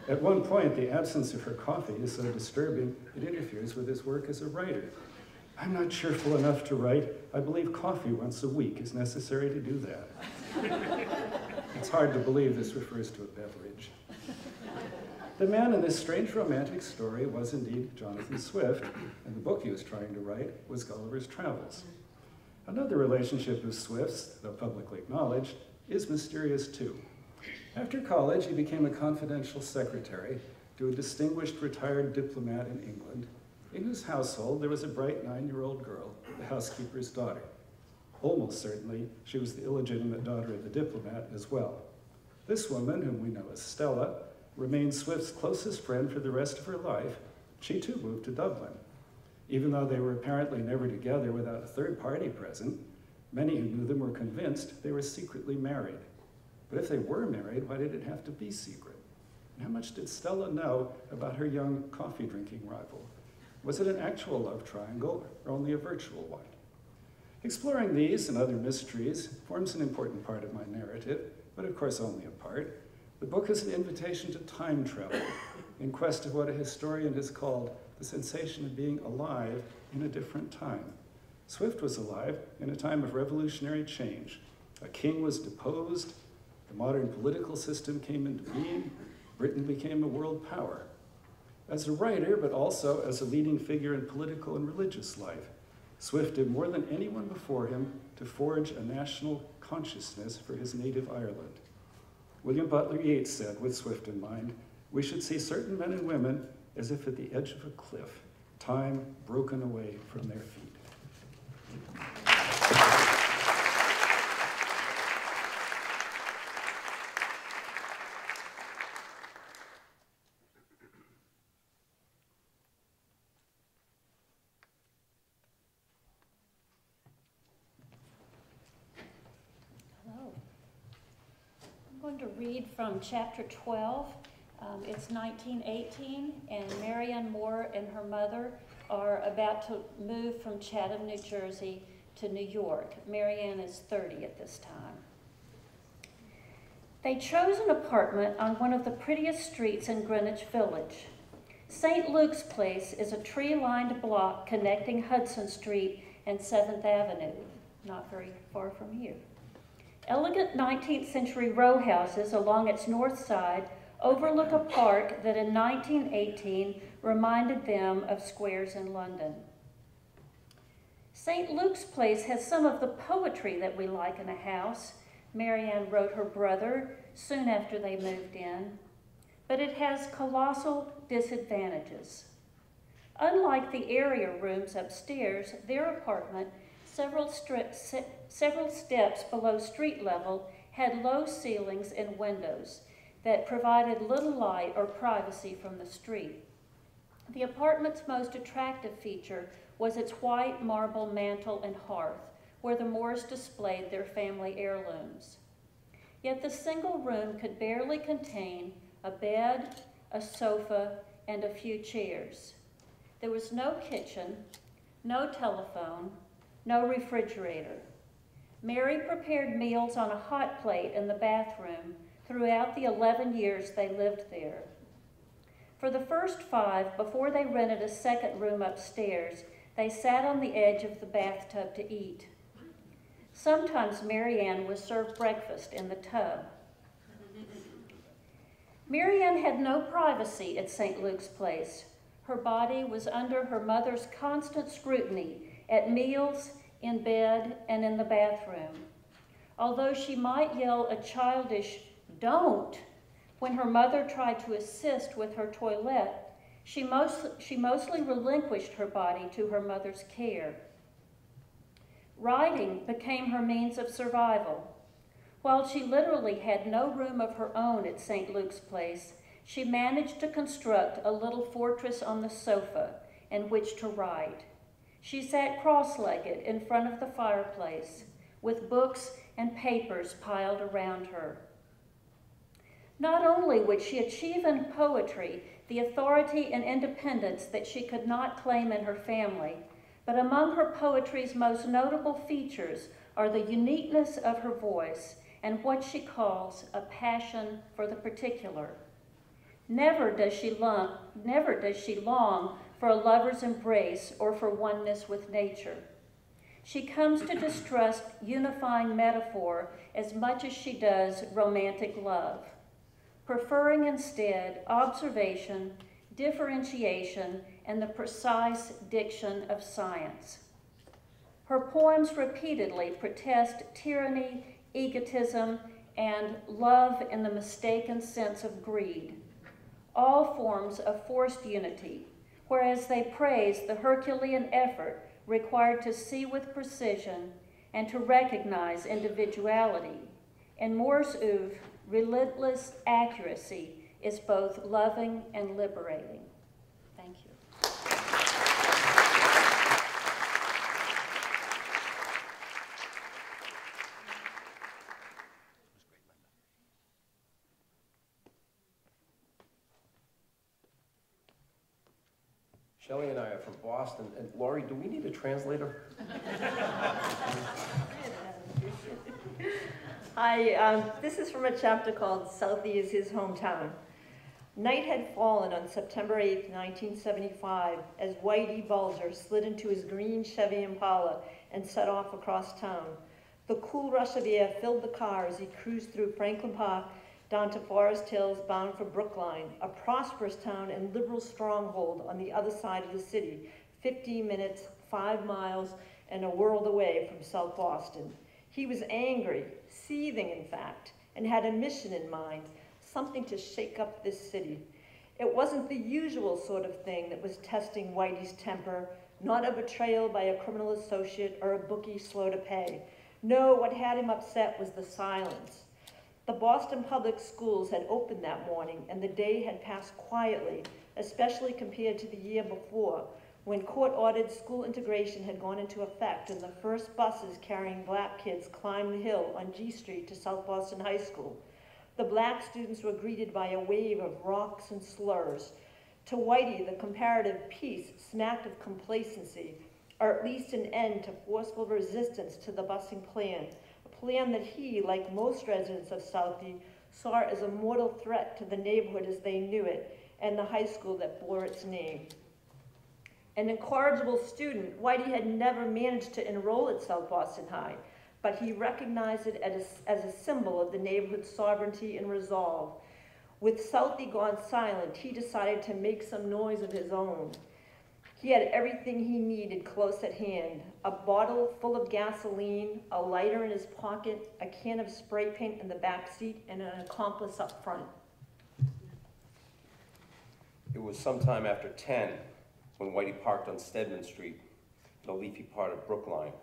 At one point, the absence of her coffee is so disturbing, it interferes with his work as a writer. "I'm not cheerful enough to write. I believe coffee once a week is necessary to do that." It's hard to believe this refers to a beverage. The man in this strange romantic story was indeed Jonathan Swift, and the book he was trying to write was Gulliver's Travels. Another relationship of Swift's, though publicly acknowledged, is mysterious too. After college, he became a confidential secretary to a distinguished retired diplomat in England, in whose household there was a bright 9-year-old girl, the housekeeper's daughter. Almost certainly, she was the illegitimate daughter of the diplomat as well. This woman, whom we know as Stella, remained Swift's closest friend for the rest of her life. She too moved to Dublin. Even though they were apparently never together without a third party present, many who knew them were convinced they were secretly married. But if they were married, why did it have to be secret? And how much did Stella know about her young coffee-drinking rival? Was it an actual love triangle or only a virtual one? Exploring these and other mysteries forms an important part of my narrative, but of course only a part. The book is an invitation to time travel in quest of what a historian has called the sensation of being alive in a different time. Swift was alive in a time of revolutionary change. A king was deposed, the modern political system came into being, Britain became a world power. As a writer, but also as a leading figure in political and religious life, Swift did more than anyone before him to forge a national consciousness for his native Ireland. William Butler Yeats said, with Swift in mind, "We should see certain men and women as if at the edge of a cliff, time broken away from their feet." I'm going to read from chapter 12. It's 1918, and Marianne Moore and her mother are about to move from Chatham, New Jersey to New York. Marianne is 30 at this time. They chose an apartment on one of the prettiest streets in Greenwich Village. St. Luke's Place is a tree-lined block connecting Hudson Street and 7th Avenue, not very far from here. Elegant 19th century row houses along its north side overlook a park that in 1918 reminded them of squares in London. St. Luke's Place has some of the poetry that we like in a house, Marianne wrote her brother soon after they moved in, but it has colossal disadvantages. Unlike the area rooms upstairs, their apartment, several steps below street level, had low ceilings and windows that provided little light or privacy from the street. The apartment's most attractive feature was its white marble mantel and hearth, where the Moores displayed their family heirlooms. Yet the single room could barely contain a bed, a sofa, and a few chairs. There was no kitchen, no telephone, no refrigerator. Mary prepared meals on a hot plate in the bathroom throughout the 11 years they lived there. For the first 5, before they rented a second room upstairs, they sat on the edge of the bathtub to eat. Sometimes Marianne was served breakfast in the tub. Marianne had no privacy at St. Luke's Place. Her body was under her mother's constant scrutiny at meals, in bed, and in the bathroom. Although she might yell a childish "don't" when her mother tried to assist with her toilet, she mostly relinquished her body to her mother's care. Writing became her means of survival. While she literally had no room of her own at St. Luke's Place, she managed to construct a little fortress on the sofa in which to write. She sat cross-legged in front of the fireplace, with books and papers piled around her. Not only would she achieve in poetry the authority and independence that she could not claim in her family, but among her poetry's most notable features are the uniqueness of her voice and what she calls a passion for the particular. Never does she long for a lover's embrace or for oneness with nature. She comes to distrust unifying metaphor as much as she does romantic love, preferring instead observation, differentiation, and the precise diction of science. Her poems repeatedly protest tyranny, egotism, and love in the mistaken sense of greed, all forms of forced unity, whereas they praise the Herculean effort required to see with precision and to recognize individuality. In Moore's oeuvre, relentless accuracy is both loving and liberating. Thank you. Shelley and I are from Boston, and Laurie, do we need a translator? Hi, this is from a chapter called Southie is His Hometown. Night had fallen on September 8, 1975, as Whitey Bulger slid into his green Chevy Impala and set off across town. The cool rush of air filled the car as he cruised through Franklin Park down to Forest Hills, bound for Brookline, a prosperous town and liberal stronghold on the other side of the city, 15 minutes, 5 miles, and a world away from South Boston. He was angry, seething in fact, and had a mission in mind, something to shake up this city. It wasn't the usual sort of thing that was testing Whitey's temper, not a betrayal by a criminal associate or a bookie slow to pay. No, what had him upset was the silence. The Boston Public Schools had opened that morning, and the day had passed quietly, especially compared to the year before, when court-ordered school integration had gone into effect and the first buses carrying black kids climbed the hill on G Street to South Boston High School. The black students were greeted by a wave of rocks and slurs. To Whitey, the comparative peace smacked of complacency, or at least an end to forceful resistance to the busing plan, a plan that he, like most residents of Southie, saw as a mortal threat to the neighborhood as they knew it and the high school that bore its name. An incorrigible student, Whitey had never managed to enroll at South Boston High, but he recognized it as a symbol of the neighborhood's sovereignty and resolve. With Southie gone silent, he decided to make some noise of his own. He had everything he needed close at hand: a bottle full of gasoline, a lighter in his pocket, a can of spray paint in the back seat, and an accomplice up front. It was sometime after 10 when Whitey parked on Stedman Street in a leafy part of Brookline.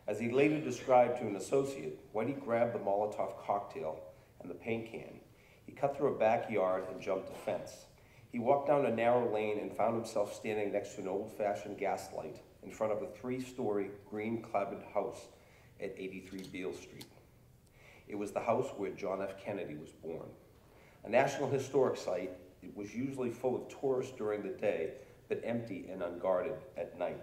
As he later described to an associate, Whitey grabbed the Molotov cocktail and the paint can. He cut through a backyard and jumped a fence. He walked down a narrow lane and found himself standing next to an old-fashioned gas light in front of a 3-story green-cladded house at 83 Beale Street. It was the house where John F. Kennedy was born. A National Historic Site, it was usually full of tourists during the day, but empty and unguarded at night.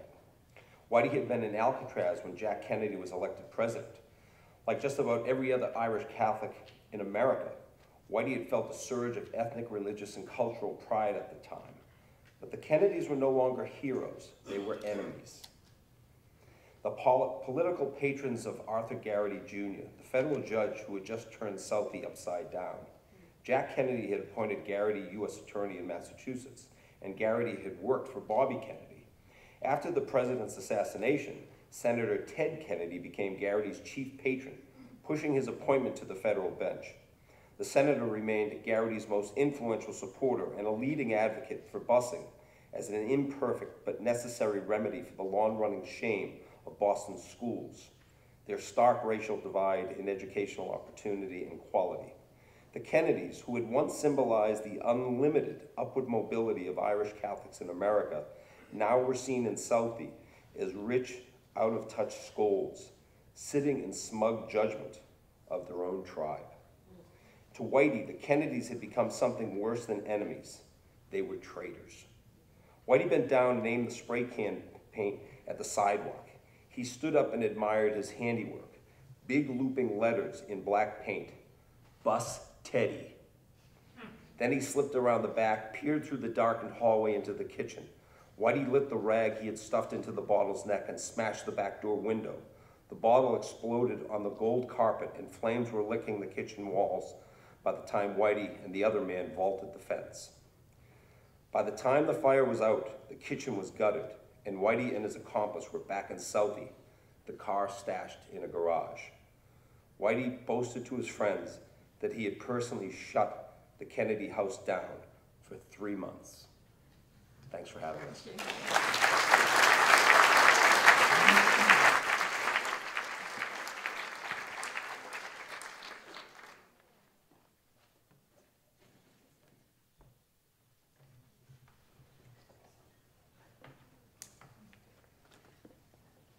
Whitey had been in Alcatraz when Jack Kennedy was elected president. Like just about every other Irish Catholic in America, Whitey had felt a surge of ethnic, religious, and cultural pride at the time. But the Kennedys were no longer heroes, they were enemies. The political patrons of Arthur Garrity Jr., the federal judge who had just turned Southie upside down. Jack Kennedy had appointed Garrity U.S. Attorney in Massachusetts, and Garrity had worked for Bobby Kennedy. After the president's assassination, Senator Ted Kennedy became Garrity's chief patron, pushing his appointment to the federal bench. The senator remained Garrity's most influential supporter and a leading advocate for busing as an imperfect but necessary remedy for the long-running shame of Boston's schools, their stark racial divide in educational opportunity and quality. The Kennedys, who had once symbolized the unlimited upward mobility of Irish Catholics in America, now were seen in Southie as rich, out-of-touch scolds, sitting in smug judgment of their own tribe. To Whitey, the Kennedys had become something worse than enemies. They were traitors. Whitey bent down and aimed the spray can paint at the sidewalk. He stood up and admired his handiwork. Big looping letters in black paint. Bus Teddy. Then he slipped around the back, peered through the darkened hallway into the kitchen. Whitey lit the rag he had stuffed into the bottle's neck and smashed the back door window. The bottle exploded on the gold carpet and flames were licking the kitchen walls by the time Whitey and the other man vaulted the fence. By the time the fire was out, the kitchen was gutted, and Whitey and his accomplice were back in Southie, the car stashed in a garage. Whitey boasted to his friends that he had personally shut the Kennedy house down for 3 months. Thanks for having us.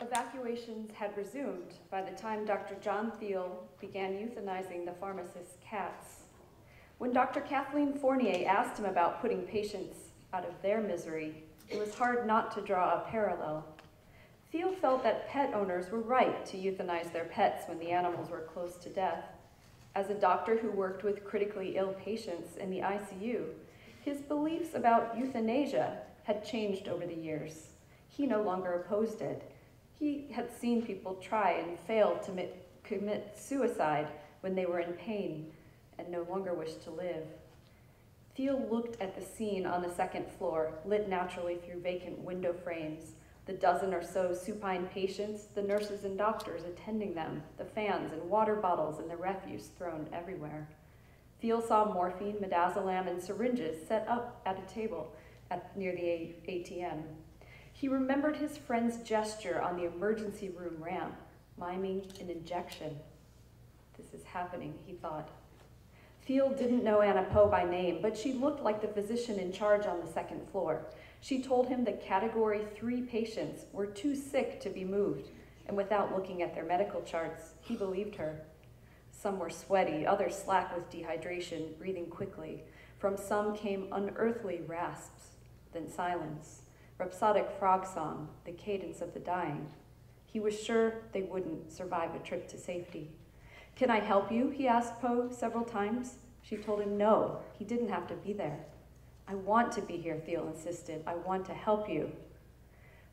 Evacuations had resumed by the time Dr. John Thiel began euthanizing the pharmacist's cats. When Dr. Kathleen Fournier asked him about putting patients out of their misery, it was hard not to draw a parallel. Thiel felt that pet owners were right to euthanize their pets when the animals were close to death. As a doctor who worked with critically ill patients in the ICU, his beliefs about euthanasia had changed over the years. He no longer opposed it. He had seen people try and fail to commit suicide when they were in pain and no longer wished to live. Thiel looked at the scene on the second floor, lit naturally through vacant window frames, the dozen or so supine patients, the nurses and doctors attending them, the fans and water bottles and the refuse thrown everywhere. Thiel saw morphine, midazolam, and syringes set up at a table near the ATM. He remembered his friend's gesture on the emergency room ramp, miming an injection. This is happening, he thought. Thiel didn't know Anna Poe by name, but she looked like the physician in charge on the second floor. She told him that Category 3 patients were too sick to be moved, and without looking at their medical charts, he believed her. Some were sweaty, others slack with dehydration, breathing quickly. From some came unearthly rasps, then silence. Rhapsodic frog song, the cadence of the dying. He was sure they wouldn't survive a trip to safety. "Can I help you?" he asked Poe several times. She told him no, he didn't have to be there. "I want to be here," Thiel insisted. "I want to help you."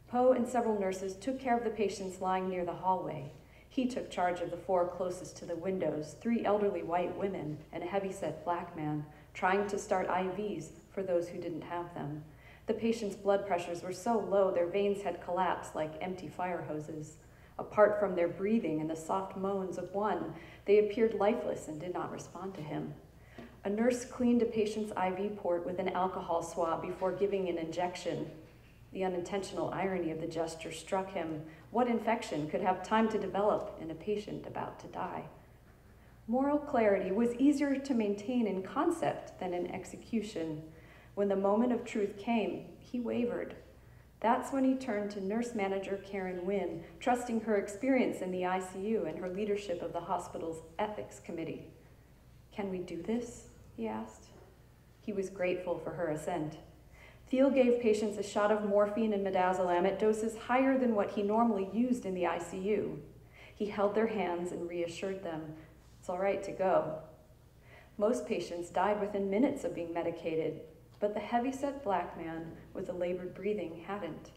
Poe and several nurses took care of the patients lying near the hallway. He took charge of the 4 closest to the windows, 3 elderly white women and a heavy-set black man, trying to start IVs for those who didn't have them. The patients' blood pressures were so low their veins had collapsed like empty fire hoses. Apart from their breathing and the soft moans of one, they appeared lifeless and did not respond to him. A nurse cleaned a patient's IV port with an alcohol swab before giving an injection. The unintentional irony of the gesture struck him. What infection could have time to develop in a patient about to die? Moral clarity was easier to maintain in concept than in execution. When the moment of truth came, he wavered. That's when he turned to nurse manager Karen Wynn, trusting her experience in the ICU and her leadership of the hospital's ethics committee. "Can we do this?" he asked. He was grateful for her assent. Thiel gave patients a shot of morphine and midazolam at doses higher than what he normally used in the ICU. He held their hands and reassured them, "It's all right to go." Most patients died within minutes of being medicated, but the heavy-set black man with the labored breathing hadn't.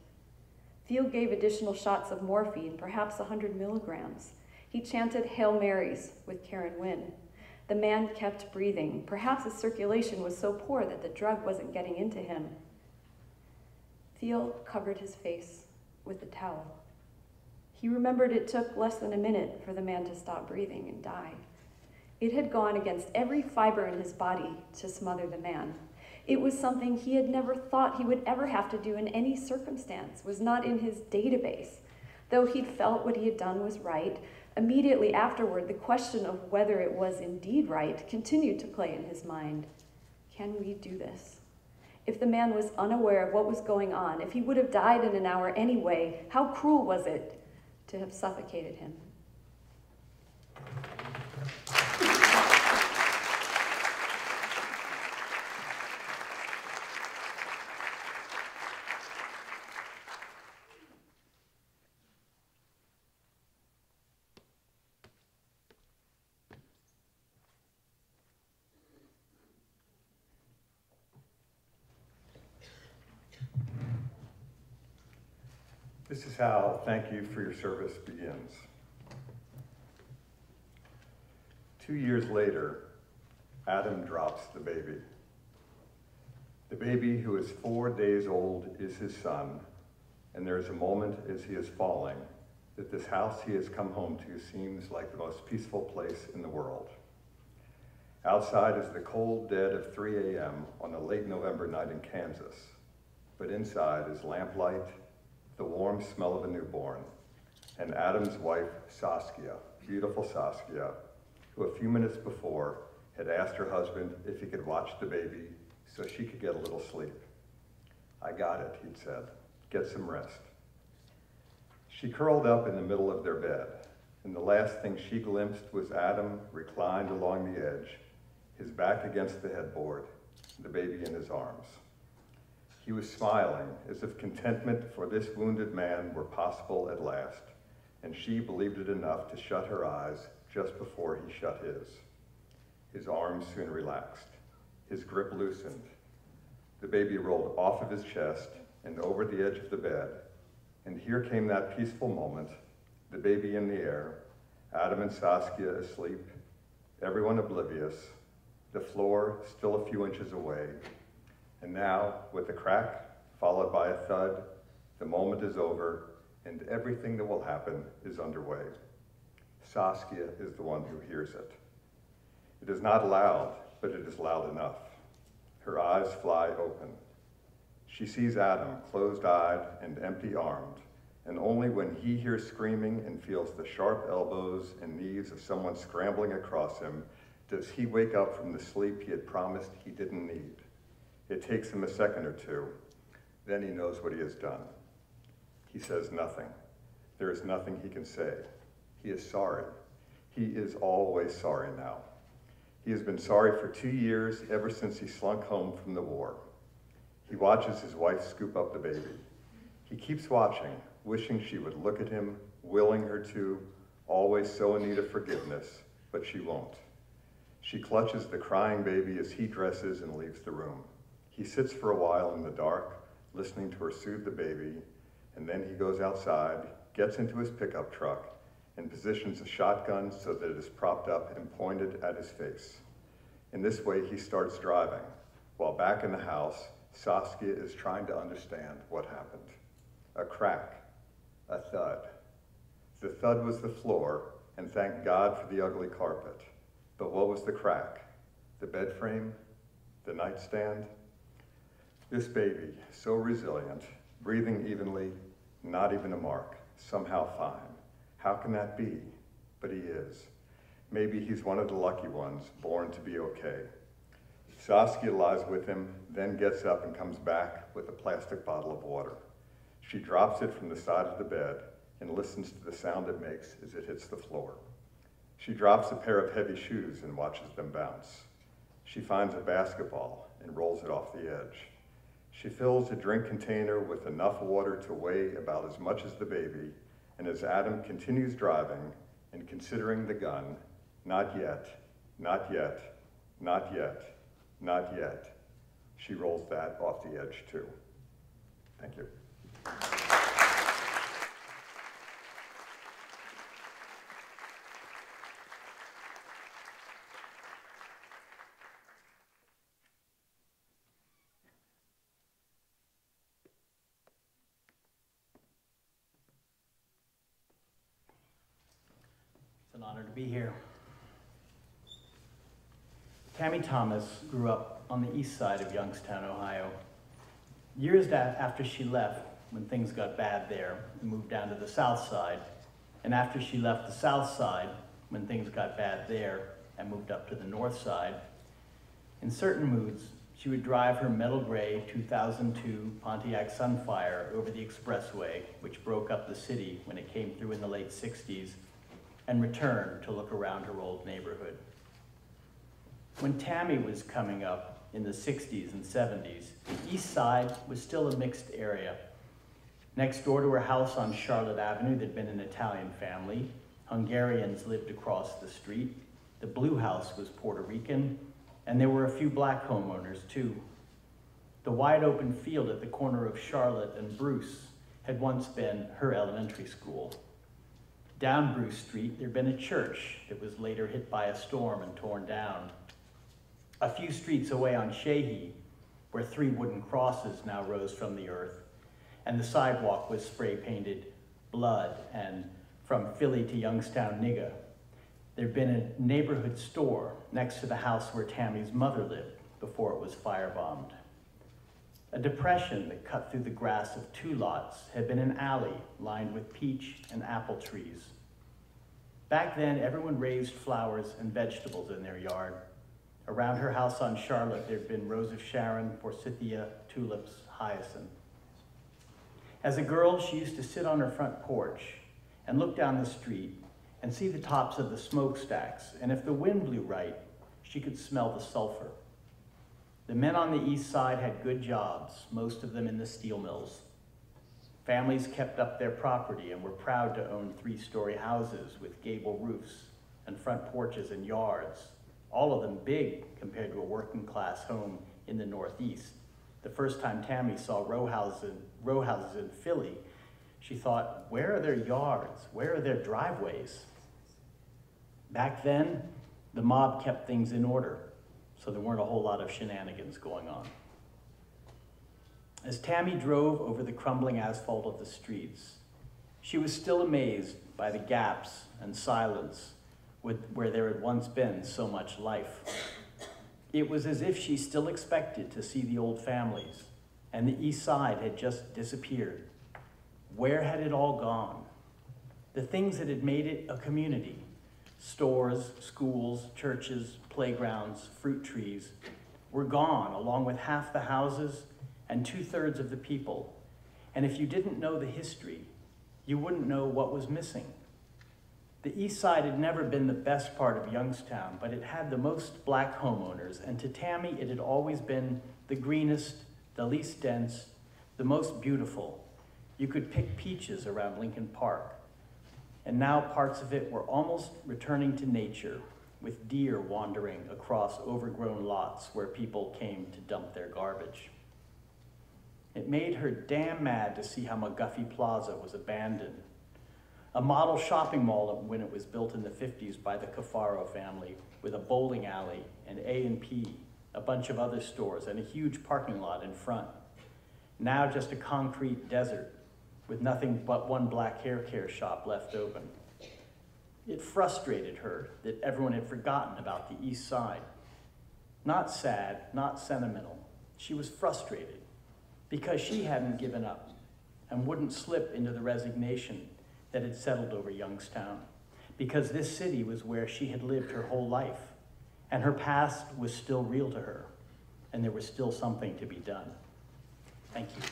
Thiel gave additional shots of morphine, perhaps 100 milligrams. He chanted Hail Marys with Karen Wynn. The man kept breathing. Perhaps his circulation was so poor that the drug wasn't getting into him. Thiel covered his face with a towel. He remembered it took less than a minute for the man to stop breathing and die. It had gone against every fiber in his body to smother the man. It was something he had never thought he would ever have to do in any circumstance, was not in his database. Though he'd felt what he had done was right, immediately afterward, the question of whether it was indeed right continued to play in his mind. Can we do this? If the man was unaware of what was going on, if he would have died in an hour anyway, how cruel was it to have suffocated him? This is how Thank You for Your Service begins. 2 years later, Adam drops the baby. The baby, who is 4 days old, is his son, and there is a moment as he is falling that this house he has come home to seems like the most peaceful place in the world. Outside is the cold dead of 3 a.m. on a late November night in Kansas, but inside is lamplight, the warm smell of a newborn, and Adam's wife, Saskia, beautiful Saskia, who a few minutes before had asked her husband if he could watch the baby so she could get a little sleep. "I got it," he'd said. "Get some rest." She curled up in the middle of their bed, and the last thing she glimpsed was Adam reclined along the edge, his back against the headboard, the baby in his arms. He was smiling, as if contentment for this wounded man were possible at last, and she believed it enough to shut her eyes just before he shut his. His arms soon relaxed. His grip loosened. The baby rolled off of his chest and over the edge of the bed, and here came that peaceful moment, the baby in the air, Adam and Saskia asleep, everyone oblivious, the floor still a few inches away. And now, with a crack, followed by a thud, the moment is over, and everything that will happen is underway. Saskia is the one who hears it. It is not loud, but it is loud enough. Her eyes fly open. She sees Adam, closed-eyed and empty-armed, and only when he hears screaming and feels the sharp elbows and knees of someone scrambling across him does he wake up from the sleep he had promised he didn't need. It takes him a second or two. Then he knows what he has done. He says nothing. There is nothing he can say. He is sorry. He is always sorry now. He has been sorry for 2 years, ever since he slunk home from the war. He watches his wife scoop up the baby. He keeps watching, wishing she would look at him, willing her to, always so in need of forgiveness, but she won't. She clutches the crying baby as he dresses and leaves the room. He sits for a while in the dark, listening to her soothe the baby, and then he goes outside, gets into his pickup truck, and positions a shotgun so that it is propped up and pointed at his face. In this way, he starts driving, while back in the house, Saskia is trying to understand what happened. A crack, a thud. The thud was the floor, and thank God for the ugly carpet. But what was the crack? The bed frame? The nightstand? This baby, so resilient, breathing evenly, not even a mark, somehow fine. How can that be? But he is. Maybe he's one of the lucky ones, born to be okay. Saskia lies with him, then gets up and comes back with a plastic bottle of water. She drops it from the side of the bed and listens to the sound it makes as it hits the floor. She drops a pair of heavy shoes and watches them bounce. She finds a basketball and rolls it off the edge. She fills a drink container with enough water to weigh about as much as the baby, and as Adam continues driving and considering the gun, not yet, not yet, not yet, not yet, she rolls that off the edge too. Thank you. honor to be here. Tammy Thomas grew up on the east side of Youngstown, Ohio. Years after she left, when things got bad there, and moved down to the south side, and after she left the south side, when things got bad there, and moved up to the north side, in certain moods, she would drive her metal gray 2002 Pontiac Sunfire over the expressway, which broke up the city when it came through in the late 60s, and return to look around her old neighborhood. When Tammy was coming up in the 60s and 70s, the east side was still a mixed area. Next door to her house on Charlotte Avenue, there'd been an Italian family. Hungarians lived across the street. The blue house was Puerto Rican, and there were a few black homeowners too. The wide open field at the corner of Charlotte and Bruce had once been her elementary school. Down Bruce Street, there'd been a church that was later hit by a storm and torn down. A few streets away on Sheehy, where 3 wooden crosses now rose from the earth, and the sidewalk was spray painted blood and from Philly to Youngstown Nigga. There'd been a neighborhood store next to the house where Tammy's mother lived before it was firebombed. A depression that cut through the grass of 2 lots had been an alley lined with peach and apple trees. Back then, everyone raised flowers and vegetables in their yard. Around her house on Charlotte, there'd been Rose of Sharon, forsythia, tulips, hyacinth. As a girl, she used to sit on her front porch and look down the street and see the tops of the smokestacks, and if the wind blew right, she could smell the sulfur. The men on the east side had good jobs, most of them in the steel mills. Families kept up their property and were proud to own 3-story houses with gable roofs and front porches and yards, all of them big compared to a working class home in the Northeast. The first time Tammy saw row houses in Philly, she thought, where are their yards? Where are their driveways? Back then, the mob kept things in order, so there weren't a whole lot of shenanigans going on. As Tammy drove over the crumbling asphalt of the streets, she was still amazed by the gaps and silence where there had once been so much life. It was as if she still expected to see the old families, and the east side had just disappeared. Where had it all gone? The things that had made it a community, stores, schools, churches, playgrounds, fruit trees, were gone, along with half the houses and 2/3 of the people. And if you didn't know the history, you wouldn't know what was missing. The east side had never been the best part of Youngstown, but it had the most black homeowners, and to Tammy it had always been the greenest, the least dense, the most beautiful. You could pick peaches around Lincoln Park, and now parts of it were almost returning to nature, with deer wandering across overgrown lots where people came to dump their garbage. It made her damn mad to see how McGuffey Plaza was abandoned. A model shopping mall when it was built in the 50s by the Cafaro family, with a bowling alley, an A&P, a bunch of other stores, and a huge parking lot in front. Now just a concrete desert with nothing but one black hair care shop left open. It frustrated her that everyone had forgotten about the east side. Not sad, not sentimental. She was frustrated because she hadn't given up and wouldn't slip into the resignation that had settled over Youngstown, because this city was where she had lived her whole life, and her past was still real to her, and there was still something to be done. Thank you.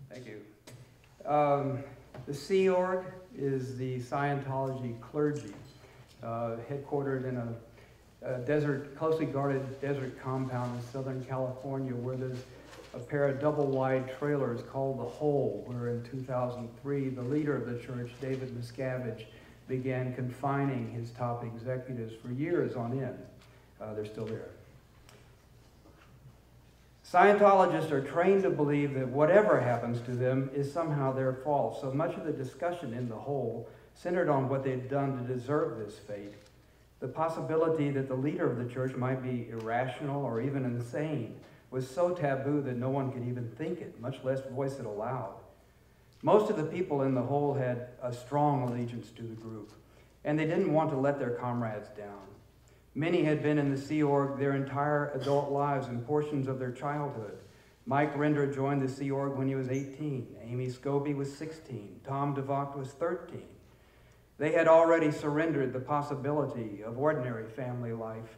Thank you. The Sea Org is the Scientology clergy, headquartered in a closely guarded desert compound in Southern California, where there's a pair of double-wide trailers called The Hole, where in 2003, the leader of the church, David Miscavige, began confining his top executives for years on end. They're still there. Scientologists are trained to believe that whatever happens to them is somehow their fault. So much of the discussion in The Hole centered on what they'd done to deserve this fate. The possibility that the leader of the church might be irrational or even insane was so taboo that no one could even think it, much less voice it aloud. Most of the people in the hole had a strong allegiance to the group, and they didn't want to let their comrades down. Many had been in the Sea Org their entire adult lives and portions of their childhood. Mike Render joined the Sea Org when he was 18. Amy Scobie was 16. Tom DeVocht was 13. They had already surrendered the possibility of ordinary family life.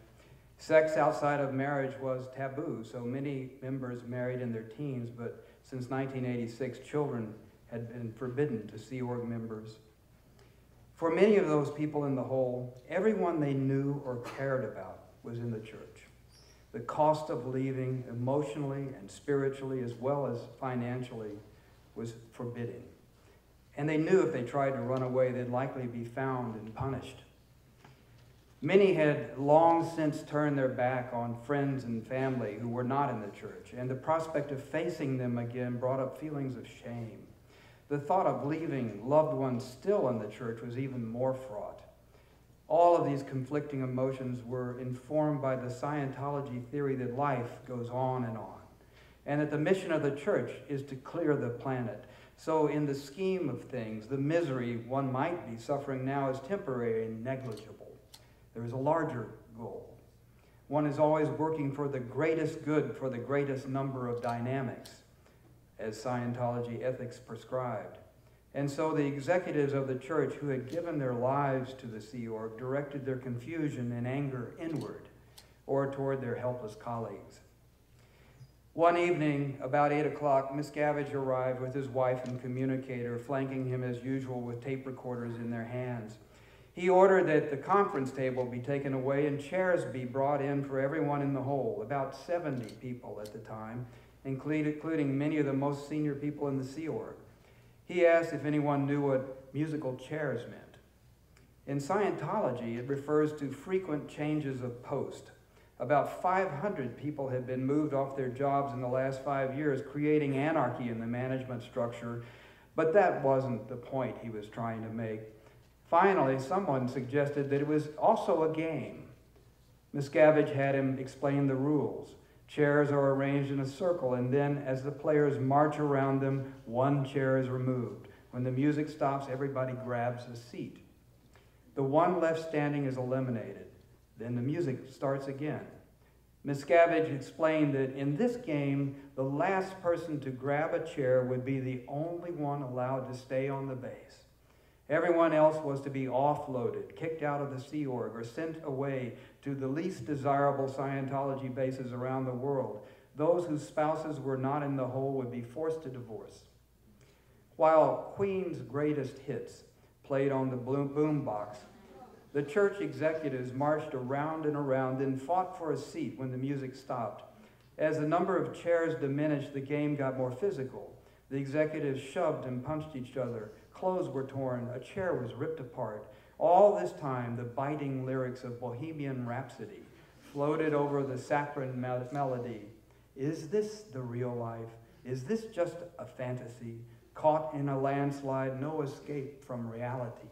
Sex outside of marriage was taboo, so many members married in their teens, but since 1986, children had been forbidden to Sea Org members. For many of those people in the hole, everyone they knew or cared about was in the church. The cost of leaving emotionally and spiritually as well as financially was forbidding. And they knew if they tried to run away, they'd likely be found and punished. Many had long since turned their back on friends and family who were not in the church, and the prospect of facing them again brought up feelings of shame. The thought of leaving loved ones still in the church was even more fraught. All of these conflicting emotions were informed by the Scientology theory that life goes on, and that the mission of the church is to clear the planet. So in the scheme of things, the misery one might be suffering now is temporary and negligible. There is a larger goal. One is always working for the greatest good for the greatest number of dynamics, as Scientology ethics prescribed. And so the executives of the church who had given their lives to the Sea Org directed their confusion and anger inward or toward their helpless colleagues. One evening, about 8 o'clock, Miscavige arrived with his wife and communicator, flanking him as usual with tape recorders in their hands. He ordered that the conference table be taken away and chairs be brought in for everyone in the hole, about 70 people at the time, including many of the most senior people in the Sea Org. He asked if anyone knew what musical chairs meant. In Scientology, it refers to frequent changes of post. About 500 people had been moved off their jobs in the last 5 years, creating anarchy in the management structure, but that wasn't the point he was trying to make. Finally, someone suggested that it was also a game. Miscavige had him explain the rules. Chairs are arranged in a circle, and then as the players march around them, one chair is removed. When the music stops, everybody grabs a seat. The one left standing is eliminated. Then the music starts again. Miscavige explained that in this game, the last person to grab a chair would be the only one allowed to stay on the base. Everyone else was to be offloaded, kicked out of the Sea Org, or sent away to the least desirable Scientology bases around the world. Those whose spouses were not in the hole would be forced to divorce. While Queen's greatest hits played on the boombox, the church executives marched around and around, then fought for a seat when the music stopped. As the number of chairs diminished, the game got more physical. The executives shoved and punched each other. Clothes were torn. A chair was ripped apart. All this time, the biting lyrics of Bohemian Rhapsody floated over the saccharine melody. Is this the real life? Is this just a fantasy? Caught in a landslide, no escape from reality.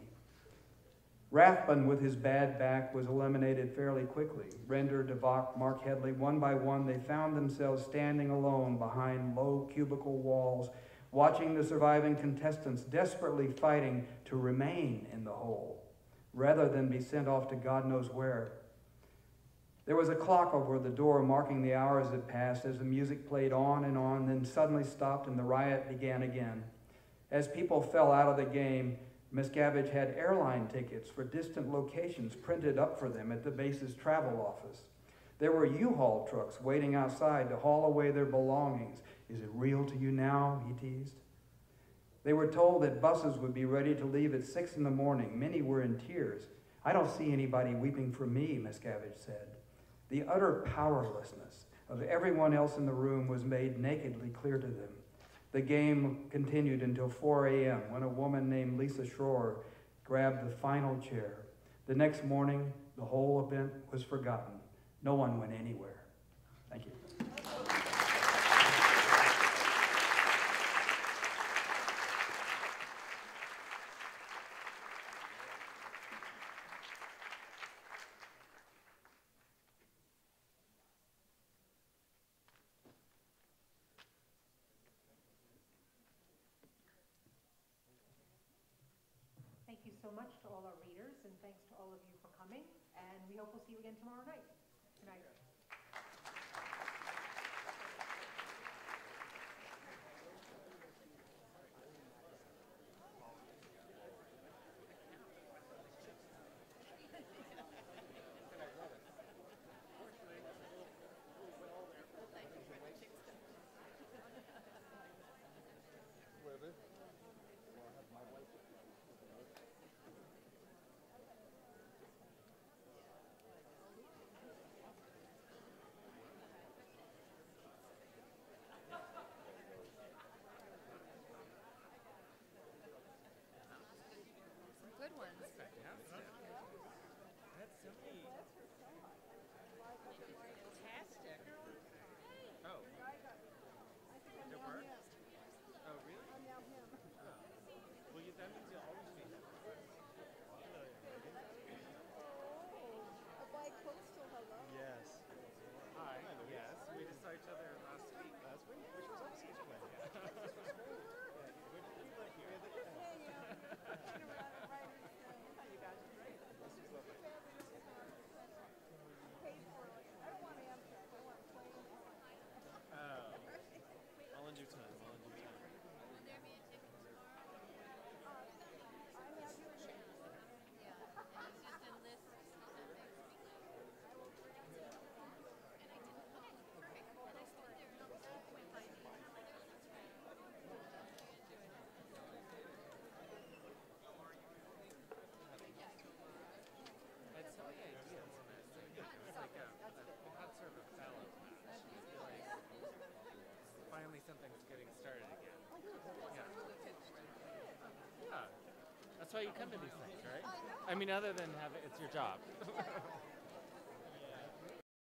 Rathbun, with his bad back, was eliminated fairly quickly. Render, DeVocht, Mark Headley, one by one, they found themselves standing alone behind low cubicle walls, watching the surviving contestants desperately fighting to remain in the hole, rather than be sent off to God knows where. There was a clock over the door marking the hours that passed as the music played on, then suddenly stopped and the riot began again. As people fell out of the game, Miscavige had airline tickets for distant locations printed up for them at the base's travel office. There were U-Haul trucks waiting outside to haul away their belongings. Is it real to you now? He teased. They were told that buses would be ready to leave at 6 in the morning. Many were in tears. I don't see anybody weeping for me, Miscavige said. The utter powerlessness of everyone else in the room was made nakedly clear to them. The game continued until 4 a.m. when a woman named Lisa Schroer grabbed the final chair. The next morning, the whole event was forgotten. No one went anywhere. Thank you. so much to all our readers, and thanks to all of you for coming, and we hope we'll see you again tomorrow night. Good night. Good ones. Fantastic. That's so neat. Fantastic. Oh. It worked? Oh, really? I'm now him. Oh. Well, that means you'll always be him. Hello, everybody. Oh, a bike hook still hello. Yes. Hi. Yes. We just saw each other last week. Last week? Which was also each way. This was great. Good to be back here. Just hanging out. Hanging around at Writers. You guys are great. This is lovely. Paid for it. I don't want Amtrak. I want planes. All in due time. All in due time. Will there be a ticket tomorrow? I have your name. Yeah. And it's just a list. I will bring it to you. And I didn't know. Perfect. And I stood there and I was like, wait, I need I had so many ideas. It was like we had sort of a balance match. Like, finally something's getting started again. Yeah. Yeah. That's why you come to these things, right? I mean, other than it's your job.